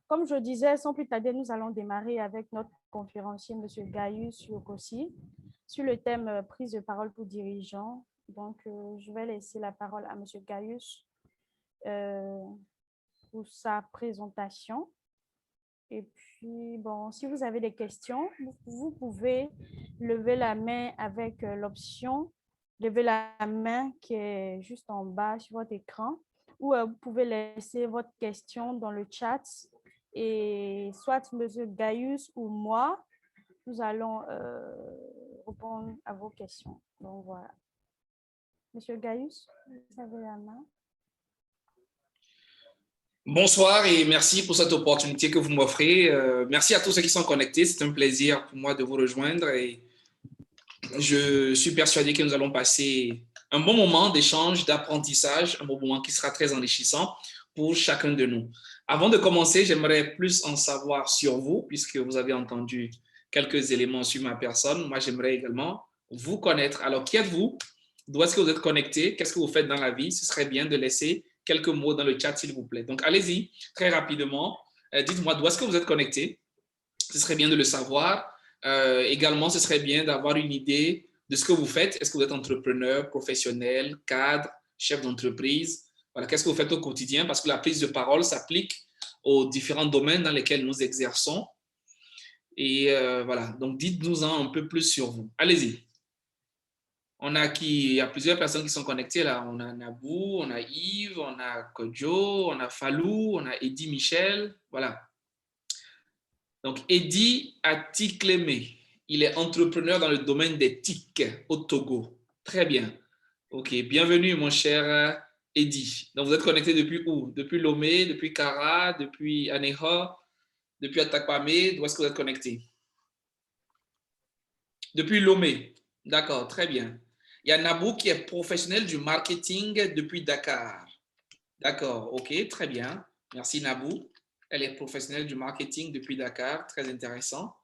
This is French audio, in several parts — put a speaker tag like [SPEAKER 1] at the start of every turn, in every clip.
[SPEAKER 1] Comme je disais, sans plus tarder, nous allons démarrer avec notre conférencier, M. Gaius Yokossi, sur le thème prise de parole pour dirigeants. Donc, je vais laisser la parole à M. Gaius pour sa présentation. Et puis, bon, si vous avez des questions, vous pouvez lever la main avec l'option lever la main qui est juste en bas sur votre écran, ou vous pouvez laisser votre question dans le chat et soit M. Gaius ou moi, nous allons répondre à vos questions. Donc, voilà. M. Gaius, vous avez la main.
[SPEAKER 2] Bonsoir et merci pour cette opportunité que vous m'offrez. Merci à tous ceux qui sont connectés. C'est un plaisir pour moi de vous rejoindre et je suis persuadé que nous allons passer un bon moment d'échange, d'apprentissage, un bon moment qui sera très enrichissant pour chacun de nous. Avant de commencer, j'aimerais plus en savoir sur vous, puisque vous avez entendu quelques éléments sur ma personne. Moi, j'aimerais également vous connaître. Alors, qui êtes-vous? D'où est-ce que vous êtes connecté? Qu'est-ce que vous faites dans la vie? Ce serait bien de laisser quelques mots dans le chat, s'il vous plaît. Donc, allez-y, très rapidement. Dites-moi d'où est-ce que vous êtes connecté? Ce serait bien de le savoir. Également, ce serait bien d'avoir une idée de ce que vous faites. Est-ce que vous êtes entrepreneur, professionnel, cadre, chef d'entreprise? Voilà, qu'est-ce que vous faites au quotidien? Parce que la prise de parole s'applique aux différents domaines dans lesquels nous exerçons. Et voilà, donc dites-nous-en un peu plus sur vous. Allez-y. On a qui, il y a plusieurs personnes qui sont connectées là. On a Nabou, on a Yves, on a Kodjo, on a Falou, on a Eddy Michel. Voilà. Donc, Eddy Atiklemé, il est entrepreneur dans le domaine des TIC au Togo. Très bien. OK, bienvenue mon cher Eddy. Donc, vous êtes connecté depuis où? Depuis Lomé, depuis Kara, depuis Aneho, depuis Atakpame. D'où est-ce que vous êtes connecté? Depuis Lomé. D'accord, très bien. Il y a Nabou qui est professionnel du marketing depuis Dakar. D'accord, OK, très bien. Merci Nabou. Elle est professionnelle du marketing depuis Dakar. Très intéressant.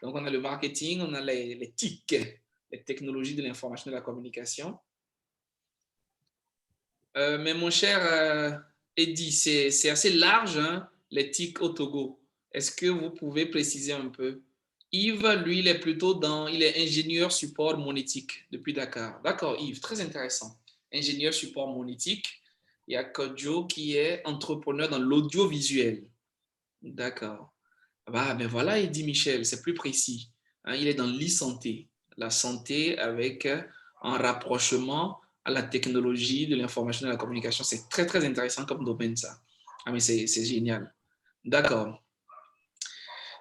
[SPEAKER 2] Donc, on a le marketing, on a les TIC, les technologies de l'information et de la communication. Mais mon cher Eddy, c'est assez large, hein, les TIC au Togo. Est-ce que vous pouvez préciser un peu? Yves, lui, il est ingénieur support monétique depuis Dakar. D'accord, Yves, très intéressant. Ingénieur support monétique. Il y a Kodjo qui est entrepreneur dans l'audiovisuel. D'accord. Ah, ben voilà, Eddy Michel, c'est plus précis. Hein, il est dans l'e-santé, la santé avec un rapprochement à la technologie de l'information et de la communication. C'est très, très intéressant comme domaine, ça. Ah, mais c'est génial. D'accord.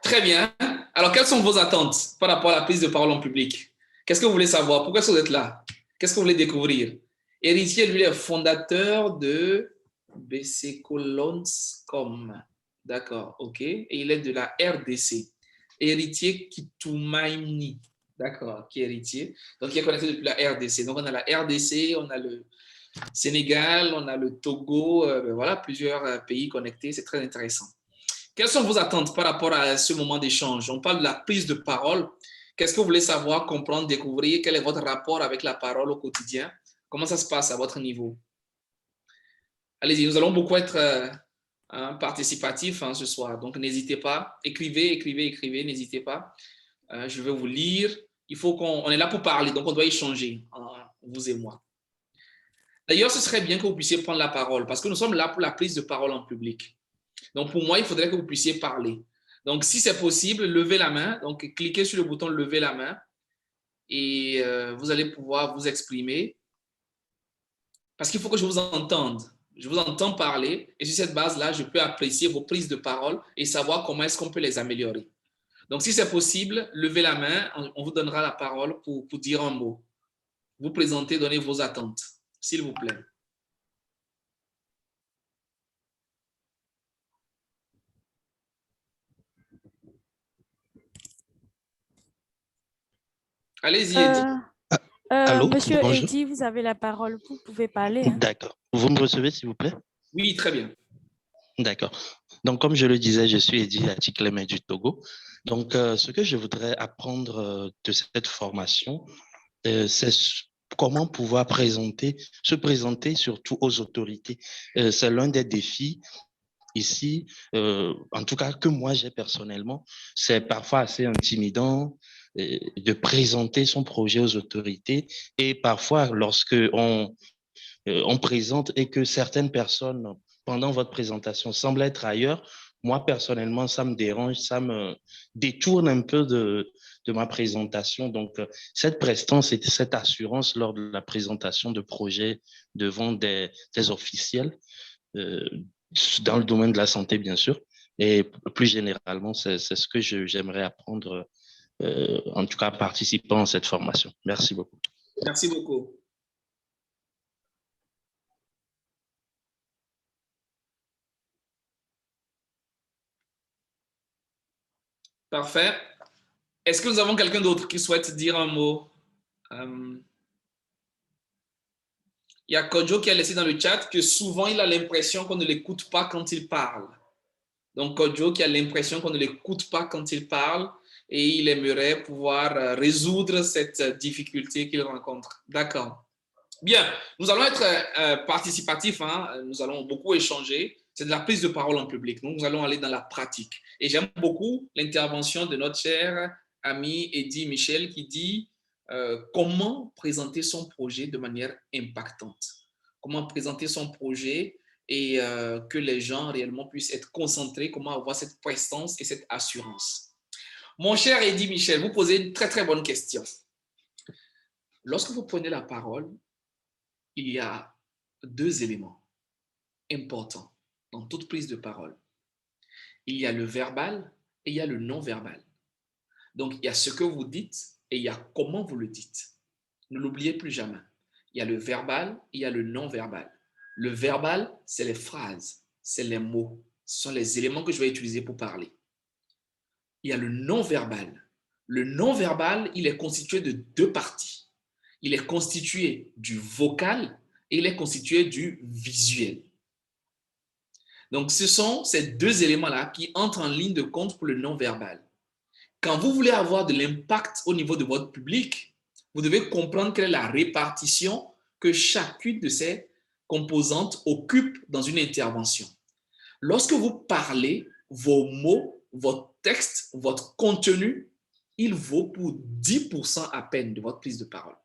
[SPEAKER 2] Très bien. Alors, quelles sont vos attentes par rapport à la prise de parole en public? Qu'est-ce que vous voulez savoir? Pourquoi est-ce que vous êtes là? Qu'est-ce que vous voulez découvrir? Héritier, lui, est fondateur de BCColons.com. D'accord, ok. Et il est de la RDC. Héritier Kitoumaini. D'accord, qui est héritier. Donc, il est connecté depuis la RDC. Donc, on a la RDC, on a le Sénégal, on a le Togo. Voilà, plusieurs pays connectés. C'est très intéressant. Quelles sont vos attentes par rapport à ce moment d'échange? On parle de la prise de parole. Qu'est-ce que vous voulez savoir, comprendre, découvrir? Quel est votre rapport avec la parole au quotidien? Comment ça se passe à votre niveau? Allez-y, nous allons beaucoup être participatifs ce soir. Donc, n'hésitez pas. Écrivez, écrivez, écrivez. N'hésitez pas. Je vais vous lire. On est là pour parler, donc on doit échanger, vous et moi. D'ailleurs, ce serait bien que vous puissiez prendre la parole parce que nous sommes là pour la prise de parole en public. Donc, pour moi, il faudrait que vous puissiez parler. Donc, si c'est possible, levez la main. Donc, cliquez sur le bouton lever la main et vous allez pouvoir vous exprimer parce qu'il faut que je vous entende. Je vous entends parler et sur cette base-là, je peux apprécier vos prises de parole et savoir comment est-ce qu'on peut les améliorer. Donc, si c'est possible, levez la main. On vous donnera la parole pour dire un mot. Vous présentez, donnez vos attentes, s'il vous plaît. Allez-y, Eddy.
[SPEAKER 3] Allô,
[SPEAKER 1] Monsieur
[SPEAKER 3] bonjour.
[SPEAKER 1] Eddy, vous avez la parole. Vous pouvez parler. Hein.
[SPEAKER 3] D'accord. Vous me recevez, s'il vous plaît?
[SPEAKER 2] Oui, très bien.
[SPEAKER 3] D'accord. Donc, comme je le disais, je suis Eddy Atiklemé du Togo. Donc, ce que je voudrais apprendre de cette formation, c'est comment pouvoir se présenter surtout aux autorités. C'est l'un des défis ici, en tout cas que moi j'ai personnellement, c'est parfois assez intimidant de présenter son projet aux autorités et parfois lorsque on présente et que certaines personnes, pendant votre présentation, semblent être ailleurs, moi, personnellement, ça me dérange, ça me détourne un peu de ma présentation. Donc, cette prestance et cette assurance lors de la présentation de projets devant des officiels, euh, dans le domaine de la santé, bien sûr, et plus généralement, c'est ce que j'aimerais apprendre, en tout cas, participant à cette formation. Merci beaucoup.
[SPEAKER 2] Merci beaucoup. Parfait. Est-ce que nous avons quelqu'un d'autre qui souhaite dire un mot? Il y a Kojo qui a laissé dans le chat que souvent il a l'impression qu'on ne l'écoute pas quand il parle. Donc Kojo qui a l'impression qu'on ne l'écoute pas quand il parle et il aimerait pouvoir résoudre cette difficulté qu'il rencontre. D'accord. Bien, nous allons être participatifs, hein? Nous allons beaucoup échanger. C'est de la prise de parole en public. Donc, nous allons aller dans la pratique. Et j'aime beaucoup l'intervention de notre cher ami Eddy Michel qui dit comment présenter son projet de manière impactante. Comment présenter son projet et que les gens réellement puissent être concentrés, comment avoir cette prestance et cette assurance. Mon cher Eddy Michel, vous posez une très, très bonne question. Lorsque vous prenez la parole, il y a deux éléments importants dans toute prise de parole. Il y a le verbal et il y a le non-verbal. Donc, il y a ce que vous dites et il y a comment vous le dites. Ne l'oubliez plus jamais. Il y a le verbal et il y a le non-verbal. Le verbal, c'est les phrases, c'est les mots, ce sont les éléments que je vais utiliser pour parler. Il y a le non-verbal. Le non-verbal, il est constitué de deux parties. Il est constitué du vocal et il est constitué du visuel. Donc, ce sont ces deux éléments-là qui entrent en ligne de compte pour le non-verbal. Quand vous voulez avoir de l'impact au niveau de votre public, vous devez comprendre quelle est la répartition que chacune de ces composantes occupe dans une intervention. Lorsque vous parlez, vos mots, votre texte, votre contenu, il vaut pour 10% à peine de votre prise de parole.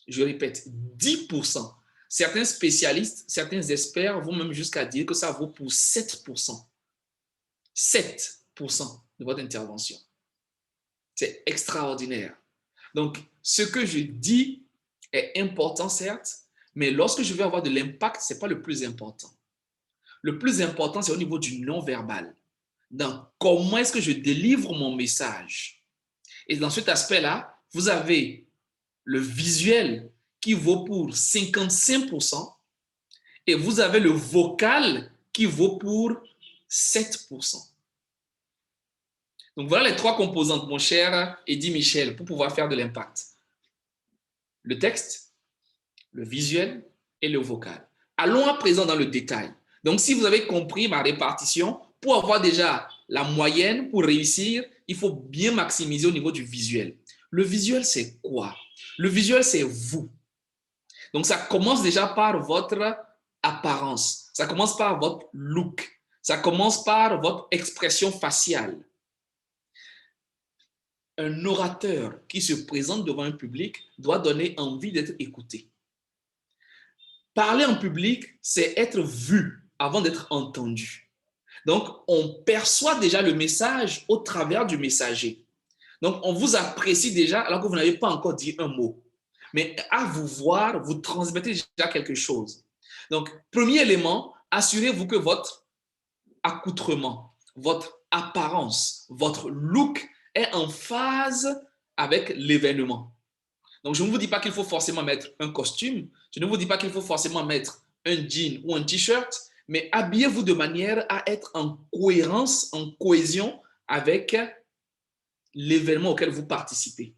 [SPEAKER 2] Je répète, 10%. Certains spécialistes, certains experts vont même jusqu'à dire que ça vaut pour 7%. 7% de votre intervention. C'est extraordinaire. Donc, ce que je dis est important, certes, mais lorsque je veux avoir de l'impact, ce n'est pas le plus important. Le plus important, c'est au niveau du non-verbal. Dans comment est-ce que je délivre mon message. Et dans cet aspect-là, vous avez le visuel qui vaut pour 55% et vous avez le vocal qui vaut pour 7%. Donc, voilà les trois composantes, mon cher Eddy Michel, pour pouvoir faire de l'impact. Le texte, le visuel et le vocal. Allons à présent dans le détail. Donc, si vous avez compris ma répartition, pour avoir déjà la moyenne, pour réussir, il faut bien maximiser au niveau du visuel. Le visuel, c'est quoi? Le visuel, c'est vous. Donc, ça commence déjà par votre apparence. Ça commence par votre look. Ça commence par votre expression faciale. Un orateur qui se présente devant un public doit donner envie d'être écouté. Parler en public, c'est être vu avant d'être entendu. Donc, on perçoit déjà le message au travers du messager. Donc, on vous apprécie déjà alors que vous n'avez pas encore dit un mot. Mais à vous voir, vous transmettez déjà quelque chose. Donc, premier élément, assurez-vous que votre accoutrement, votre apparence, votre look est en phase avec l'événement. Donc, je ne vous dis pas qu'il faut forcément mettre un costume, je ne vous dis pas qu'il faut forcément mettre un jean ou un t-shirt, mais habillez-vous de manière à être en cohérence, en cohésion avec l'événement auquel vous participez.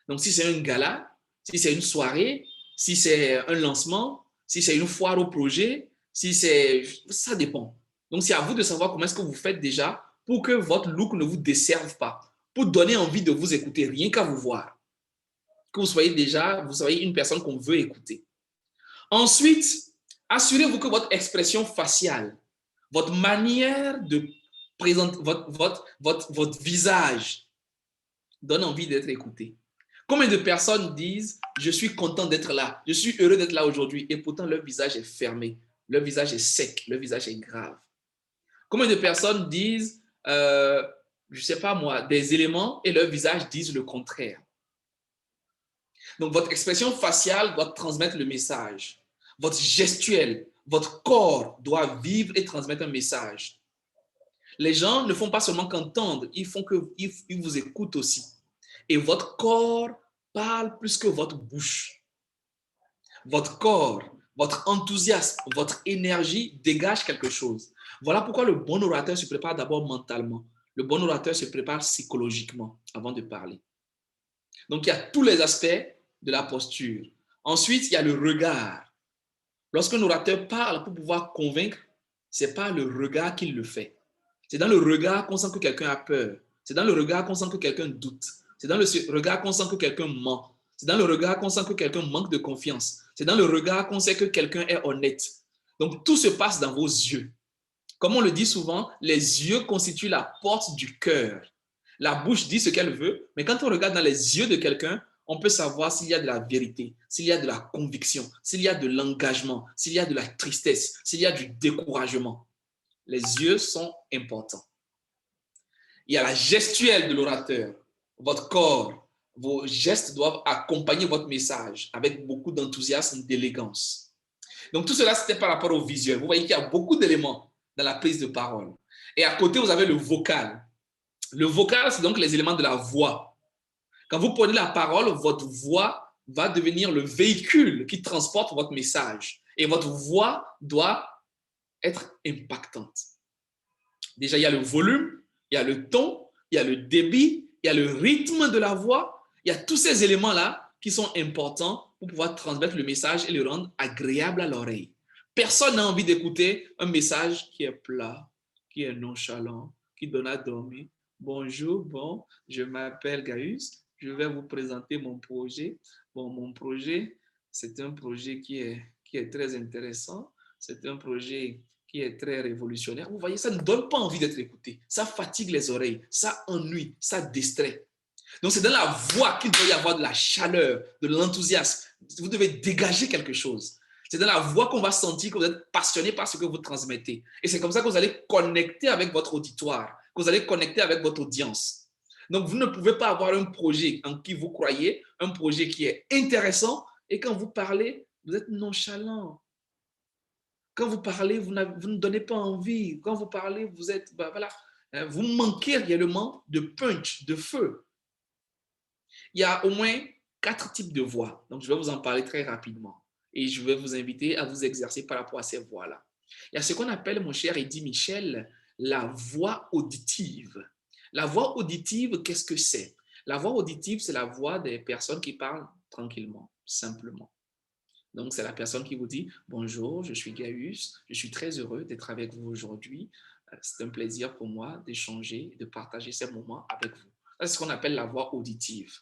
[SPEAKER 2] Donc, si c'est un gala, si c'est une soirée, si c'est un lancement, si c'est une foire au projet, si c'est... ça dépend. Donc, c'est à vous de savoir comment est-ce que vous faites déjà pour que votre look ne vous desserve pas, pour donner envie de vous écouter, rien qu'à vous voir. Que vous soyez une personne qu'on veut écouter. Ensuite, assurez-vous que votre expression faciale, votre manière de présenter, votre visage donne envie d'être écouté. Combien de personnes disent « Je suis content d'être là, je suis heureux d'être là aujourd'hui » et pourtant leur visage est fermé, leur visage est sec, leur visage est grave. Combien de personnes disent je ne sais pas moi, des éléments et leur visage disent le contraire. Donc, votre expression faciale doit transmettre le message. Votre gestuelle, votre corps doit vivre et transmettre un message. Les gens ne font pas seulement qu'entendre, ils vous écoutent aussi. Et votre corps parle plus que votre bouche. Votre corps, votre enthousiasme, votre énergie dégage quelque chose. Voilà pourquoi le bon orateur se prépare d'abord mentalement. Le bon orateur se prépare psychologiquement avant de parler. Donc, il y a tous les aspects de la posture. Ensuite, il y a le regard. Lorsqu'un orateur parle pour pouvoir convaincre, ce n'est pas le regard qui le fait. C'est dans le regard qu'on sent que quelqu'un a peur. C'est dans le regard qu'on sent que quelqu'un doute. C'est dans le regard qu'on sent que quelqu'un ment. C'est dans le regard qu'on sent que quelqu'un manque de confiance. C'est dans le regard qu'on sait que quelqu'un est honnête. Donc, tout se passe dans vos yeux. Comme on le dit souvent, les yeux constituent la porte du cœur. La bouche dit ce qu'elle veut, mais quand on regarde dans les yeux de quelqu'un, on peut savoir s'il y a de la vérité, s'il y a de la conviction, s'il y a de l'engagement, s'il y a de la tristesse, s'il y a du découragement. Les yeux sont importants. Il y a la gestuelle de l'orateur. Votre corps, vos gestes doivent accompagner votre message avec beaucoup d'enthousiasme, d'élégance. Donc tout cela, c'était par rapport au visuel. Vous voyez qu'il y a beaucoup d'éléments dans la prise de parole. Et à côté, vous avez le vocal. Le vocal, c'est donc les éléments de la voix. Quand vous prenez la parole, votre voix va devenir le véhicule qui transporte votre message. Et votre voix doit être impactante. Déjà, il y a le volume, il y a le ton, il y a le débit, il y a le rythme de la voix. Il y a tous ces éléments-là qui sont importants pour pouvoir transmettre le message et le rendre agréable à l'oreille. Personne n'a envie d'écouter un message qui est plat, qui est nonchalant, qui donne à dormir. Bonjour, bon, je m'appelle Gaius, je vais vous présenter mon projet. Bon, mon projet, c'est un projet qui est très intéressant. C'est un projet qui est très révolutionnaire. Vous voyez, ça ne donne pas envie d'être écouté. Ça fatigue les oreilles, ça ennuie, ça distrait. Donc, c'est dans la voix qu'il doit y avoir de la chaleur, de l'enthousiasme. Vous devez dégager quelque chose. C'est dans la voix qu'on va sentir que vous êtes passionné par ce que vous transmettez. Et c'est comme ça que vous allez connecter avec votre auditoire, que vous allez connecter avec votre audience. Donc, vous ne pouvez pas avoir un projet en qui vous croyez, un projet qui est intéressant, et quand vous parlez, vous êtes nonchalant. Quand vous parlez, vous ne donnez pas envie. Quand vous parlez, vous êtes, voilà, vous manquez réellement de punch, de feu. Il y a au moins 4 types de voix. Donc, je vais vous en parler très rapidement. Et je vais vous inviter à vous exercer par rapport à ces voix-là. Il y a ce qu'on appelle, mon cher Eddy Michel, la voix auditive. La voix auditive, qu'est-ce que c'est? La voix auditive, c'est la voix des personnes qui parlent tranquillement, simplement. Donc, c'est la personne qui vous dit « Bonjour, je suis Gaius, je suis très heureux d'être avec vous aujourd'hui. C'est un plaisir pour moi d'échanger, de partager ces moments avec vous. » C'est ce qu'on appelle la voix auditive.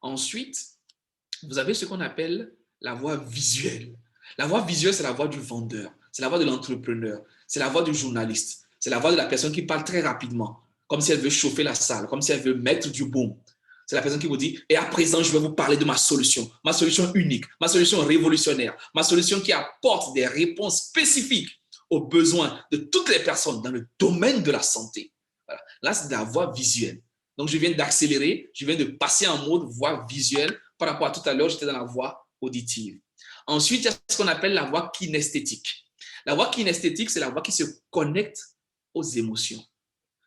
[SPEAKER 2] Ensuite, vous avez ce qu'on appelle la voix visuelle. La voix visuelle, c'est la voix du vendeur, c'est la voix de l'entrepreneur, c'est la voix du journaliste, c'est la voix de la personne qui parle très rapidement, comme si elle veut chauffer la salle, comme si elle veut mettre du boom. C'est la personne qui vous dit, et à présent, je vais vous parler de ma solution unique, ma solution révolutionnaire, ma solution qui apporte des réponses spécifiques aux besoins de toutes les personnes dans le domaine de la santé. Voilà. Là, c'est de la voix visuelle. Donc, je viens d'accélérer, je viens de passer en mode voix visuelle par rapport à tout à l'heure, j'étais dans la voix auditive. Ensuite, il y a ce qu'on appelle la voix kinesthétique. La voix kinesthétique, c'est la voix qui se connecte aux émotions.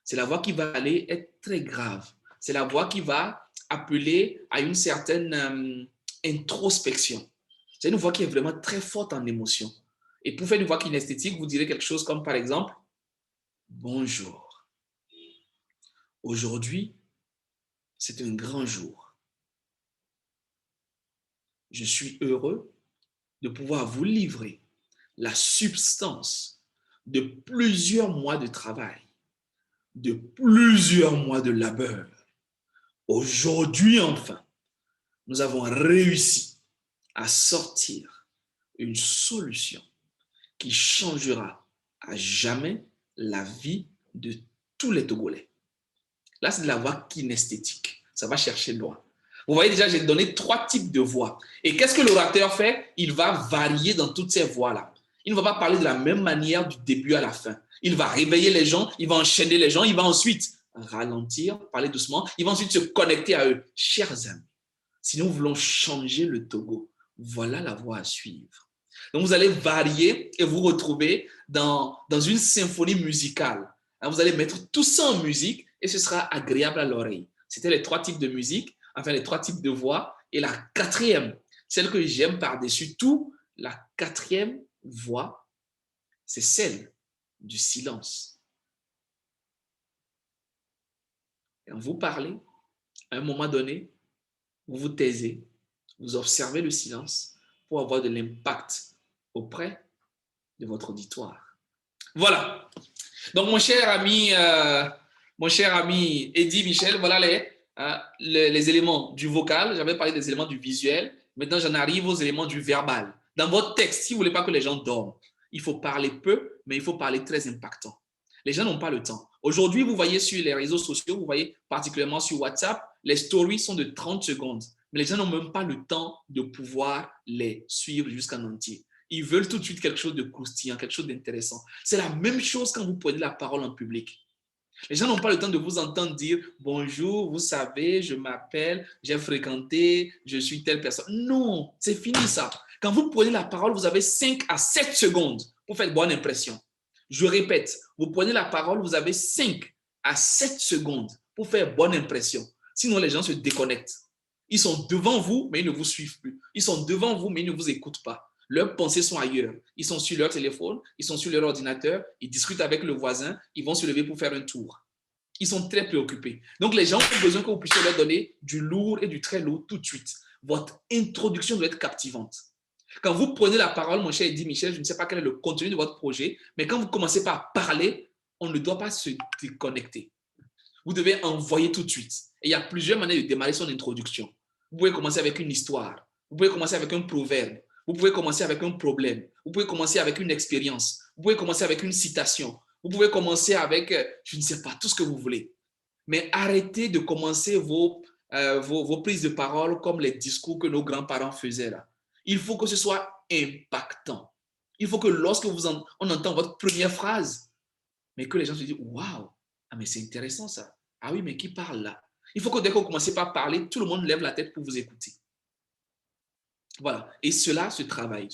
[SPEAKER 2] C'est la voix qui va aller être très grave. C'est la voix qui va appeler à une certaine introspection. C'est une voix qui est vraiment très forte en émotion. Et pour faire une voix kinesthétique, vous direz quelque chose comme par exemple « Bonjour. Aujourd'hui, c'est un grand jour. Je suis heureux de pouvoir vous livrer la substance de plusieurs mois de travail, de plusieurs mois de labeur. Aujourd'hui, enfin, nous avons réussi à sortir une solution qui changera à jamais la vie de tous les Togolais. Là, c'est de la voix kinesthétique. Ça va chercher loin. Vous voyez déjà, j'ai donné 3 types de voix. Et qu'est-ce que l'orateur fait? Il va varier dans toutes ces voix-là. Il ne va pas parler de la même manière du début à la fin. Il va réveiller les gens, il va enchaîner les gens, il va ensuite ralentir, parler doucement, il va ensuite se connecter à eux. Chers amis, si nous voulons changer le Togo, voilà la voie à suivre. Donc, vous allez varier et vous retrouver dans une symphonie musicale. Alors, vous allez mettre tout ça en musique et ce sera agréable à l'oreille. C'était les 3 types de musique, enfin les 3 types de voix. Et la 4e, celle que j'aime par-dessus tout, la 4e voix, c'est celle du silence. Quand vous parlez, à un moment donné, vous vous taisez, vous observez le silence pour avoir de l'impact auprès de votre auditoire. Voilà. Donc, mon cher ami Eddy Michel, voilà les éléments du vocal. J'avais parlé des éléments du visuel. Maintenant, j'en arrive aux éléments du verbal. Dans votre texte, si vous ne voulez pas que les gens dorment, il faut parler peu, mais il faut parler très impactant. Les gens n'ont pas le temps. Aujourd'hui, vous voyez sur les réseaux sociaux, vous voyez particulièrement sur WhatsApp, les stories sont de 30 secondes. Mais les gens n'ont même pas le temps de pouvoir les suivre jusqu'en entier. Ils veulent tout de suite quelque chose de croustillant, quelque chose d'intéressant. C'est la même chose quand vous prenez la parole en public. Les gens n'ont pas le temps de vous entendre dire « Bonjour, vous savez, je m'appelle, j'ai fréquenté, je suis telle personne. » Non, c'est fini ça. Quand vous prenez la parole, vous avez 5 à 7 secondes pour faire bonne impression. Je répète, vous prenez la parole, vous avez 5 à 7 secondes pour faire bonne impression. Sinon, les gens se déconnectent. Ils sont devant vous, mais ils ne vous suivent plus. Ils sont devant vous, mais ils ne vous écoutent pas. Leurs pensées sont ailleurs. Ils sont sur leur téléphone, ils sont sur leur ordinateur, ils discutent avec le voisin, ils vont se lever pour faire un tour. Ils sont très préoccupés. Donc, les gens ont besoin que vous puissiez leur donner du lourd et du très lourd tout de suite. Votre introduction doit être captivante. Quand vous prenez la parole, mon cher Eddy Michel, je ne sais pas quel est le contenu de votre projet, mais quand vous commencez par parler, on ne doit pas se déconnecter. Vous devez envoyer tout de suite. Et il y a plusieurs manières de démarrer son introduction. Vous pouvez commencer avec une histoire. Vous pouvez commencer avec un proverbe. Vous pouvez commencer avec un problème. Vous pouvez commencer avec une expérience. Vous pouvez commencer avec une citation. Vous pouvez commencer avec, je ne sais pas, tout ce que vous voulez. Mais arrêtez de commencer vos prises de parole comme les discours que nos grands-parents faisaient là. Il faut que ce soit impactant. Il faut que lorsque on entend votre première phrase, mais que les gens se disent « Waouh, ah mais c'est intéressant ça. Ah oui, mais qui parle là ?» Il faut que dès que vous commencez par parler, tout le monde lève la tête pour vous écouter. Voilà. Et cela se travaille.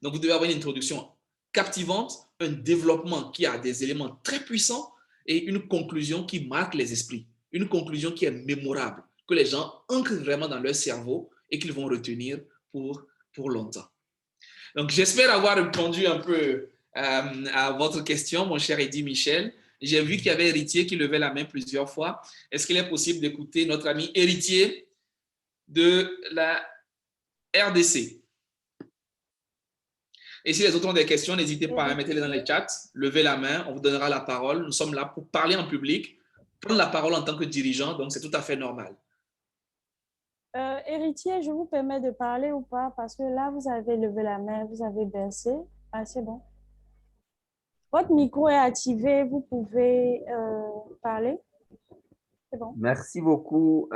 [SPEAKER 2] Donc, vous devez avoir une introduction captivante, un développement qui a des éléments très puissants et une conclusion qui marque les esprits. Une conclusion qui est mémorable, que les gens ancrent vraiment dans leur cerveau et qu'ils vont retenir pour longtemps. Donc, j'espère avoir répondu un peu à votre question, mon cher Eddy Michel. J'ai vu qu'il y avait Héritier qui levait la main plusieurs fois. Est-ce qu'il est possible d'écouter notre ami Héritier de la RDC? Et si les autres ont des questions, n'hésitez pas, mettez-les dans les chats, levez la main, on vous donnera la parole. Nous sommes là pour parler en public, prendre la parole en tant que dirigeant, donc c'est tout à fait normal.
[SPEAKER 1] Héritier, je vous permets de parler ou pas? Parce que là, vous avez levé la main, vous avez baissé. Ah, c'est bon. Votre micro est activé, vous pouvez parler. C'est bon.
[SPEAKER 4] Merci beaucoup.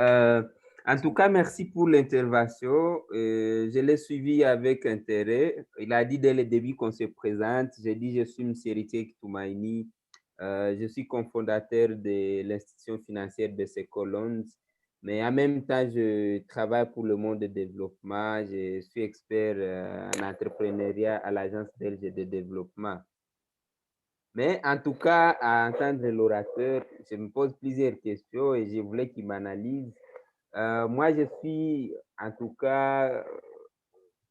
[SPEAKER 4] En tout cas, merci pour l'intervention. Je l'ai suivi avec intérêt. Il a dit dès le début qu'on se présente. J'ai dit, je suis M. Héritier Kitoumaïni. Je suis cofondateur de l'institution financière BC Colons. Mais en même temps, je travaille pour le monde de développement. Je suis expert en entrepreneuriat à l'Agence belge de développement. Mais en tout cas, à entendre l'orateur, je me pose plusieurs questions et je voulais qu'il m'analyse. Moi, je suis en tout cas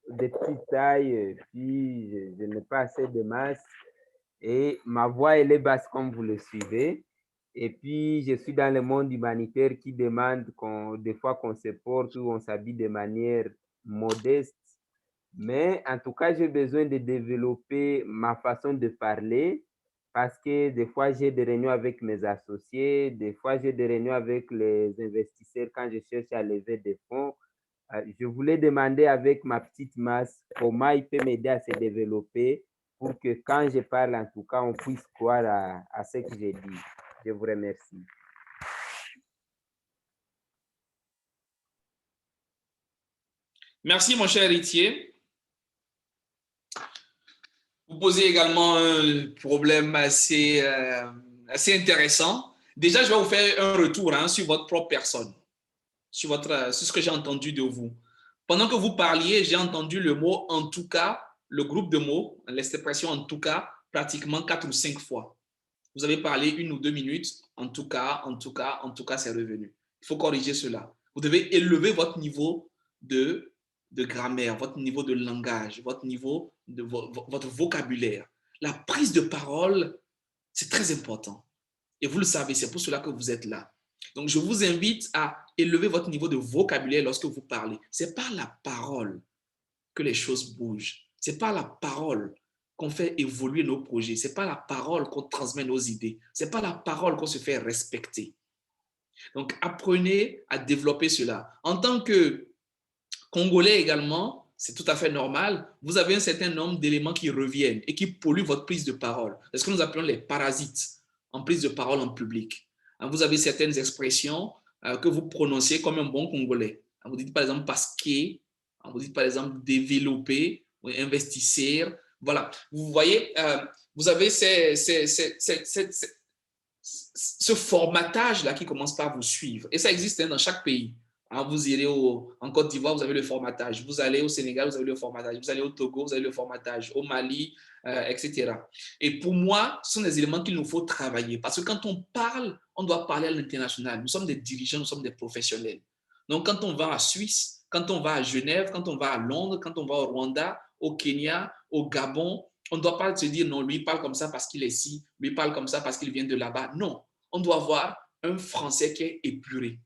[SPEAKER 4] de petite taille, puis je n'ai pas assez de masse et ma voix, elle est basse comme vous le suivez. Et puis, je suis dans le monde humanitaire qui demande des fois qu'on se porte ou on s'habille de manière modeste. Mais en tout cas, j'ai besoin de développer ma façon de parler parce que des fois, j'ai des réunions avec mes associés, des fois, j'ai des réunions avec les investisseurs quand je cherche à lever des fonds. Je voulais demander avec ma petite masse comment il peut m'aider à se développer pour que quand je parle, en tout cas, on puisse croire à ce que j'ai dit. Je vous remercie.
[SPEAKER 2] Merci, mon cher héritier. Vous posez également un problème assez intéressant. Déjà, je vais vous faire un retour sur votre propre personne, sur ce que j'ai entendu de vous. Pendant que vous parliez, j'ai entendu le mot « en tout cas », le groupe de mots, l'expression « en tout cas », pratiquement 4 ou 5 fois. Vous avez parlé 1 ou 2 minutes, en tout cas, en tout cas, en tout cas, c'est revenu. Il faut corriger cela. Vous devez élever votre niveau de grammaire, votre niveau de langage, votre niveau de votre vocabulaire. La prise de parole, c'est très important. Et vous le savez, c'est pour cela que vous êtes là. Donc, je vous invite à élever votre niveau de vocabulaire lorsque vous parlez. C'est par la parole que les choses bougent. C'est par la parole qu'on fait évoluer nos projets. C'est par la parole qu'on transmet nos idées. C'est par la parole qu'on se fait respecter. Donc, apprenez à développer cela. En tant que Congolais également, c'est tout à fait normal. Vous avez un certain nombre d'éléments qui reviennent et qui polluent votre prise de parole. C'est ce que nous appelons les parasites en prise de parole en public. Vous avez certaines expressions que vous prononcez comme un bon Congolais. Vous dites par exemple parce que, vous dites par exemple développer, investir. Voilà. Vous voyez, vous avez ce formatage-là qui commence par vous suivre. Et ça existe dans chaque pays. Vous irez en Côte d'Ivoire, vous avez le formatage. Vous allez au Sénégal, vous avez le formatage. Vous allez au Togo, vous avez le formatage. Au Mali, etc. Et pour moi, ce sont des éléments qu'il nous faut travailler. Parce que quand on parle, on doit parler à l'international. Nous sommes des dirigeants, nous sommes des professionnels. Donc, quand on va à Suisse, quand on va à Genève, quand on va à Londres, quand on va au Rwanda, au Kenya, au Gabon, on ne doit pas se dire non, lui il parle comme ça parce qu'il est ici, lui il parle comme ça parce qu'il vient de là-bas. Non, on doit avoir un français qui est épuré.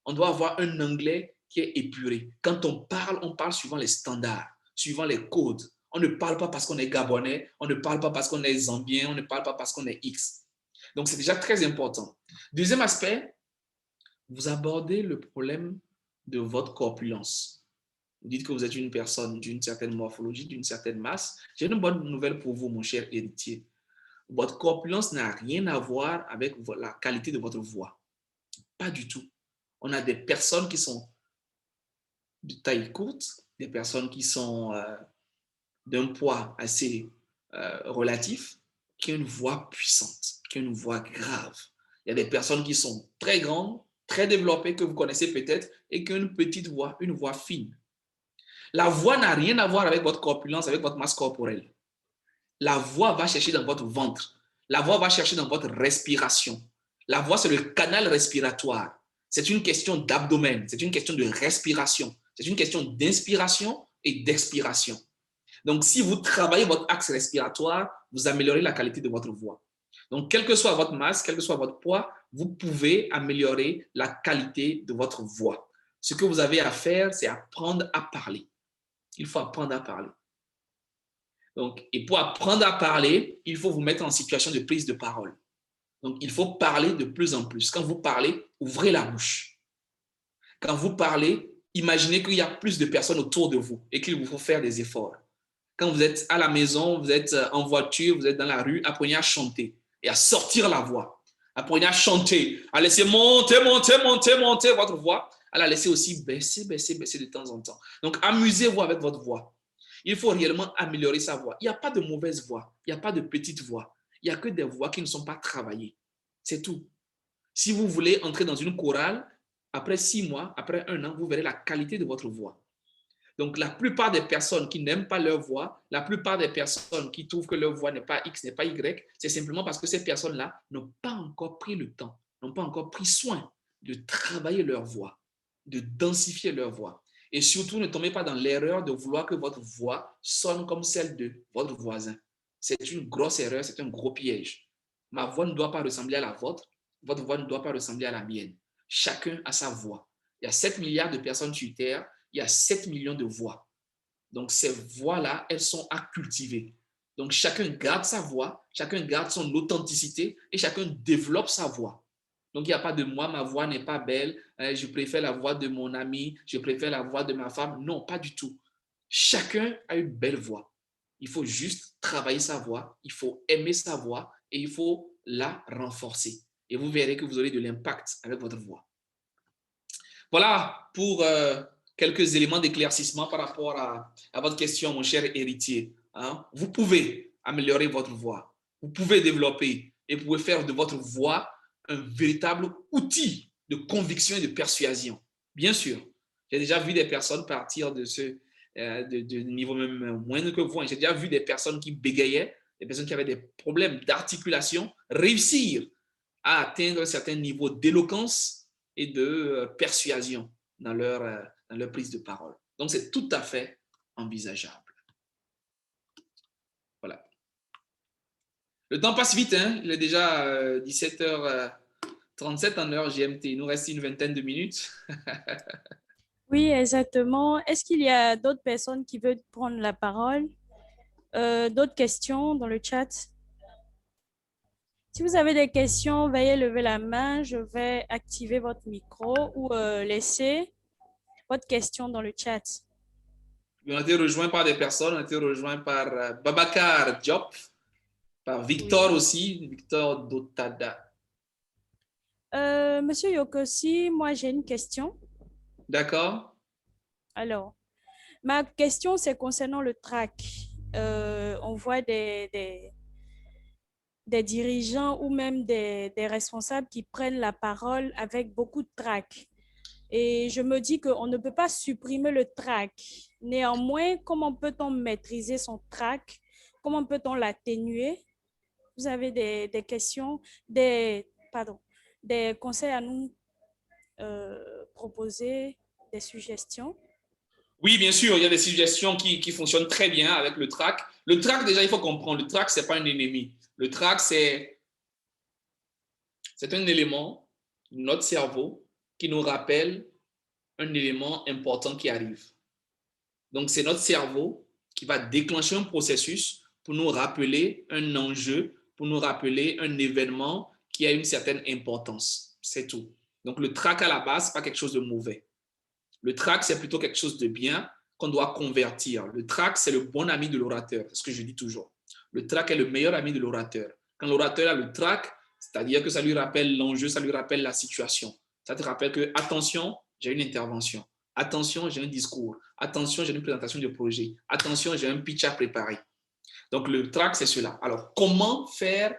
[SPEAKER 2] On doit avoir un anglais qui est épuré. Quand on parle suivant les standards, suivant les codes. On ne parle pas parce qu'on est gabonais, on ne parle pas parce qu'on est zambien, on ne parle pas parce qu'on est X. Donc, c'est déjà très important. Deuxième aspect, vous abordez le problème de votre corpulence. Vous dites que vous êtes une personne d'une certaine morphologie, d'une certaine masse. J'ai une bonne nouvelle pour vous, mon cher héritier. Votre corpulence n'a rien à voir avec la qualité de votre voix. Pas du tout. On a des personnes qui sont de taille courte, des personnes qui sont d'un poids assez relatif, qui ont une voix puissante, qui ont une voix grave. Il y a des personnes qui sont très grandes, très développées, que vous connaissez peut-être, et qui ont une petite voix, une voix fine. La voix n'a rien à voir avec votre corpulence, avec votre masse corporelle. La voix va chercher dans votre ventre. La voix va chercher dans votre respiration. La voix, c'est le canal respiratoire. C'est une question d'abdomen, c'est une question de respiration, c'est une question d'inspiration et d'expiration. Donc, si vous travaillez votre axe respiratoire, vous améliorez la qualité de votre voix. Donc, quelle que soit votre masse, quel que soit votre poids, vous pouvez améliorer la qualité de votre voix. Ce que vous avez à faire, c'est apprendre à parler. Il faut apprendre à parler. Donc, et pour apprendre à parler, il faut vous mettre en situation de prise de parole. Donc, il faut parler de plus en plus. Quand vous parlez, ouvrez la bouche. Quand vous parlez, imaginez qu'il y a plus de personnes autour de vous et qu'il vous faut faire des efforts. Quand vous êtes à la maison, vous êtes en voiture, vous êtes dans la rue, apprenez à chanter et à sortir la voix. Apprenez à chanter, à laisser monter votre voix, à la laisser aussi baisser de temps en temps. Donc, amusez-vous avec votre voix. Il faut réellement améliorer sa voix. Il n'y a pas de mauvaise voix, il n'y a pas de petite voix. Il n'y a que des voix qui ne sont pas travaillées. C'est tout. Si vous voulez entrer dans une chorale, après 6 mois, après 1 an, vous verrez la qualité de votre voix. Donc, la plupart des personnes qui n'aiment pas leur voix, la plupart des personnes qui trouvent que leur voix n'est pas X, n'est pas Y, c'est simplement parce que ces personnes-là n'ont pas encore pris le temps, n'ont pas encore pris soin de travailler leur voix, de densifier leur voix. Et surtout, ne tombez pas dans l'erreur de vouloir que votre voix sonne comme celle de votre voisin. C'est une grosse erreur, c'est un gros piège. Ma voix ne doit pas ressembler à la vôtre, votre voix ne doit pas ressembler à la mienne. Chacun a sa voix. Il y a 7 milliards de personnes sur Terre, il y a 7 millions de voix. Donc, ces voix-là, elles sont à cultiver. Donc, chacun garde sa voix, chacun garde son authenticité et chacun développe sa voix. Donc, il n'y a pas de moi, ma voix n'est pas belle, je préfère la voix de mon ami, je préfère la voix de ma femme. Non, pas du tout. Chacun a une belle voix. Il faut juste travailler sa voix, il faut aimer sa voix et il faut la renforcer. Et vous verrez que vous aurez de l'impact avec votre voix. Voilà pour quelques éléments d'éclaircissement par rapport à votre question, mon cher héritier. Hein? Vous pouvez améliorer votre voix. Vous pouvez développer et vous pouvez faire de votre voix un véritable outil de conviction et de persuasion. Bien sûr, j'ai déjà vu des personnes partir de ce niveau même moindre que vous. J'ai déjà vu des personnes qui bégayaient, des personnes qui avaient des problèmes d'articulation, réussir à atteindre un certain niveau d'éloquence et de persuasion dans leur prise de parole. Donc, c'est tout à fait envisageable. Voilà. Le temps passe vite, hein? Il est déjà 17h37 en heure GMT. Il nous reste une vingtaine de minutes.
[SPEAKER 1] Oui, exactement. Est-ce qu'il y a d'autres personnes qui veulent prendre la parole? D'autres questions dans le chat? Si vous avez des questions, veuillez lever la main. Je vais activer votre micro ou laisser votre question dans le chat.
[SPEAKER 2] On a été rejoint par des personnes. On a été rejoint par Babacar Diop, par Victor aussi, Victor Dotada.
[SPEAKER 1] Monsieur Yokosi, moi j'ai une question.
[SPEAKER 2] D'accord.
[SPEAKER 1] Alors, ma question c'est concernant le track. On voit des dirigeants ou même des responsables qui prennent la parole avec beaucoup de track. Et je me dis qu'on ne peut pas supprimer le track. Néanmoins, comment peut-on maîtriser son track? Comment peut-on l'atténuer? Vous avez des questions, des conseils à nous proposer, des suggestions?
[SPEAKER 2] Oui, bien sûr, il y a des suggestions qui fonctionnent très bien avec le track. Le track, déjà, il faut comprendre, le track, ce n'est pas un ennemi. Le track, c'est un élément de notre cerveau qui nous rappelle un élément important qui arrive. Donc, c'est notre cerveau qui va déclencher un processus pour nous rappeler un enjeu, pour nous rappeler un événement qui a une certaine importance. C'est tout. Donc, le track à la base, ce n'est pas quelque chose de mauvais. Le track, c'est plutôt quelque chose de bien qu'on doit convertir. Le track, c'est le bon ami de l'orateur. C'est ce que je dis toujours. Le track est le meilleur ami de l'orateur. Quand l'orateur a le track, c'est-à-dire que ça lui rappelle l'enjeu, ça lui rappelle la situation. Ça te rappelle que, attention, j'ai une intervention. Attention, j'ai un discours. Attention, j'ai une présentation de projet. Attention, j'ai un pitch à préparer. Donc, le track, c'est cela. Alors, comment faire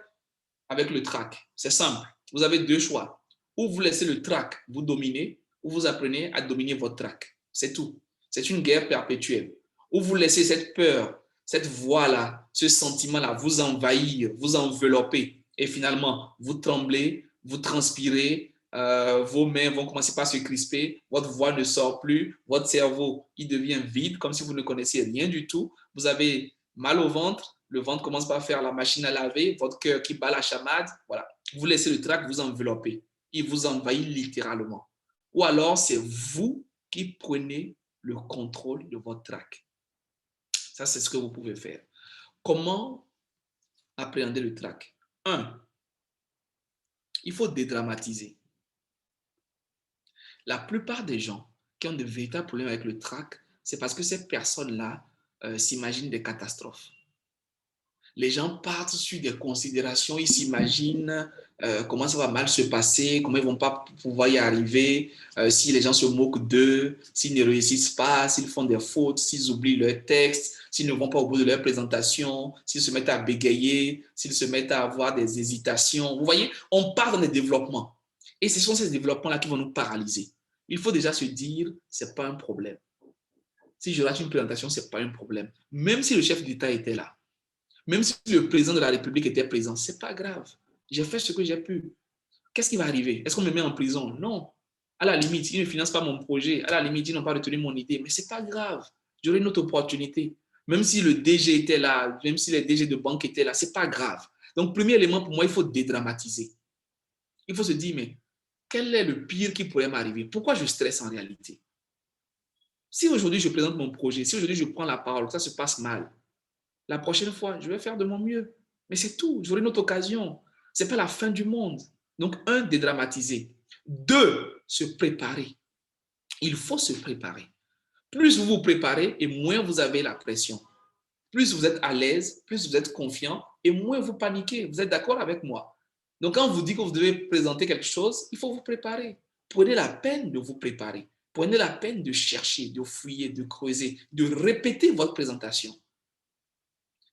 [SPEAKER 2] avec le track? C'est simple. Vous avez deux choix. Ou vous laissez le track vous dominer, ou vous apprenez à dominer votre track. C'est tout. C'est une guerre perpétuelle. Ou vous laissez cette peur, cette voix-là, ce sentiment-là vous envahir, vous envelopper. Et finalement, vous tremblez, vous transpirez, vos mains vont commencer par se crisper, votre voix ne sort plus, votre cerveau, il devient vide, comme si vous ne connaissiez rien du tout. Vous avez mal au ventre, le ventre commence par faire la machine à laver, votre cœur qui bat la chamade. Voilà. Vous laissez le trac vous envelopper. Il vous envahit littéralement. Ou alors, c'est vous qui prenez le contrôle de votre trac. Ça, c'est ce que vous pouvez faire. Comment appréhender le trac? 1. Il faut dédramatiser. La plupart des gens qui ont de véritables problèmes avec le trac, c'est parce que ces personnes-là s'imaginent des catastrophes. Les gens partent sur des considérations, ils s'imaginent comment ça va mal se passer, comment ils ne vont pas pouvoir y arriver, si les gens se moquent d'eux, s'ils ne réussissent pas, s'ils font des fautes, s'ils oublient leur texte, s'ils ne vont pas au bout de leur présentation, s'ils se mettent à bégayer, s'ils se mettent à avoir des hésitations. Vous voyez, on part dans des développements. Et ce sont ces développements-là qui vont nous paralyser. Il faut déjà se dire, ce n'est pas un problème. Si je rate une présentation, ce n'est pas un problème. Même si le chef d'État était là, même si le président de la République était présent, ce n'est pas grave. J'ai fait ce que j'ai pu. Qu'est-ce qui va arriver? Est-ce qu'on me met en prison? Non. À la limite, ils ne financent pas mon projet. À la limite, ils n'ont pas retenu mon idée. Mais ce n'est pas grave. J'aurai une autre opportunité. Même si le DG était là, même si les DG de banque étaient là, ce n'est pas grave. Donc, premier élément, pour moi, il faut dédramatiser. Il faut se dire, mais quel est le pire qui pourrait m'arriver? Pourquoi je stresse en réalité? Si aujourd'hui, je présente mon projet, si aujourd'hui, je prends la parole, ça se passe mal, la prochaine fois, je vais faire de mon mieux. Mais c'est tout, j'aurai une autre occasion. Ce n'est pas la fin du monde. Donc, 1, dédramatiser. 2, se préparer. Il faut se préparer. Plus vous vous préparez et moins vous avez la pression. plus vous êtes à l'aise, plus vous êtes confiant et moins vous paniquez. Vous êtes d'accord avec moi? Donc, quand on vous dit que vous devez présenter quelque chose, il faut vous préparer. Prenez la peine de vous préparer. Prenez la peine de chercher, de fouiller, de creuser, de répéter votre présentation.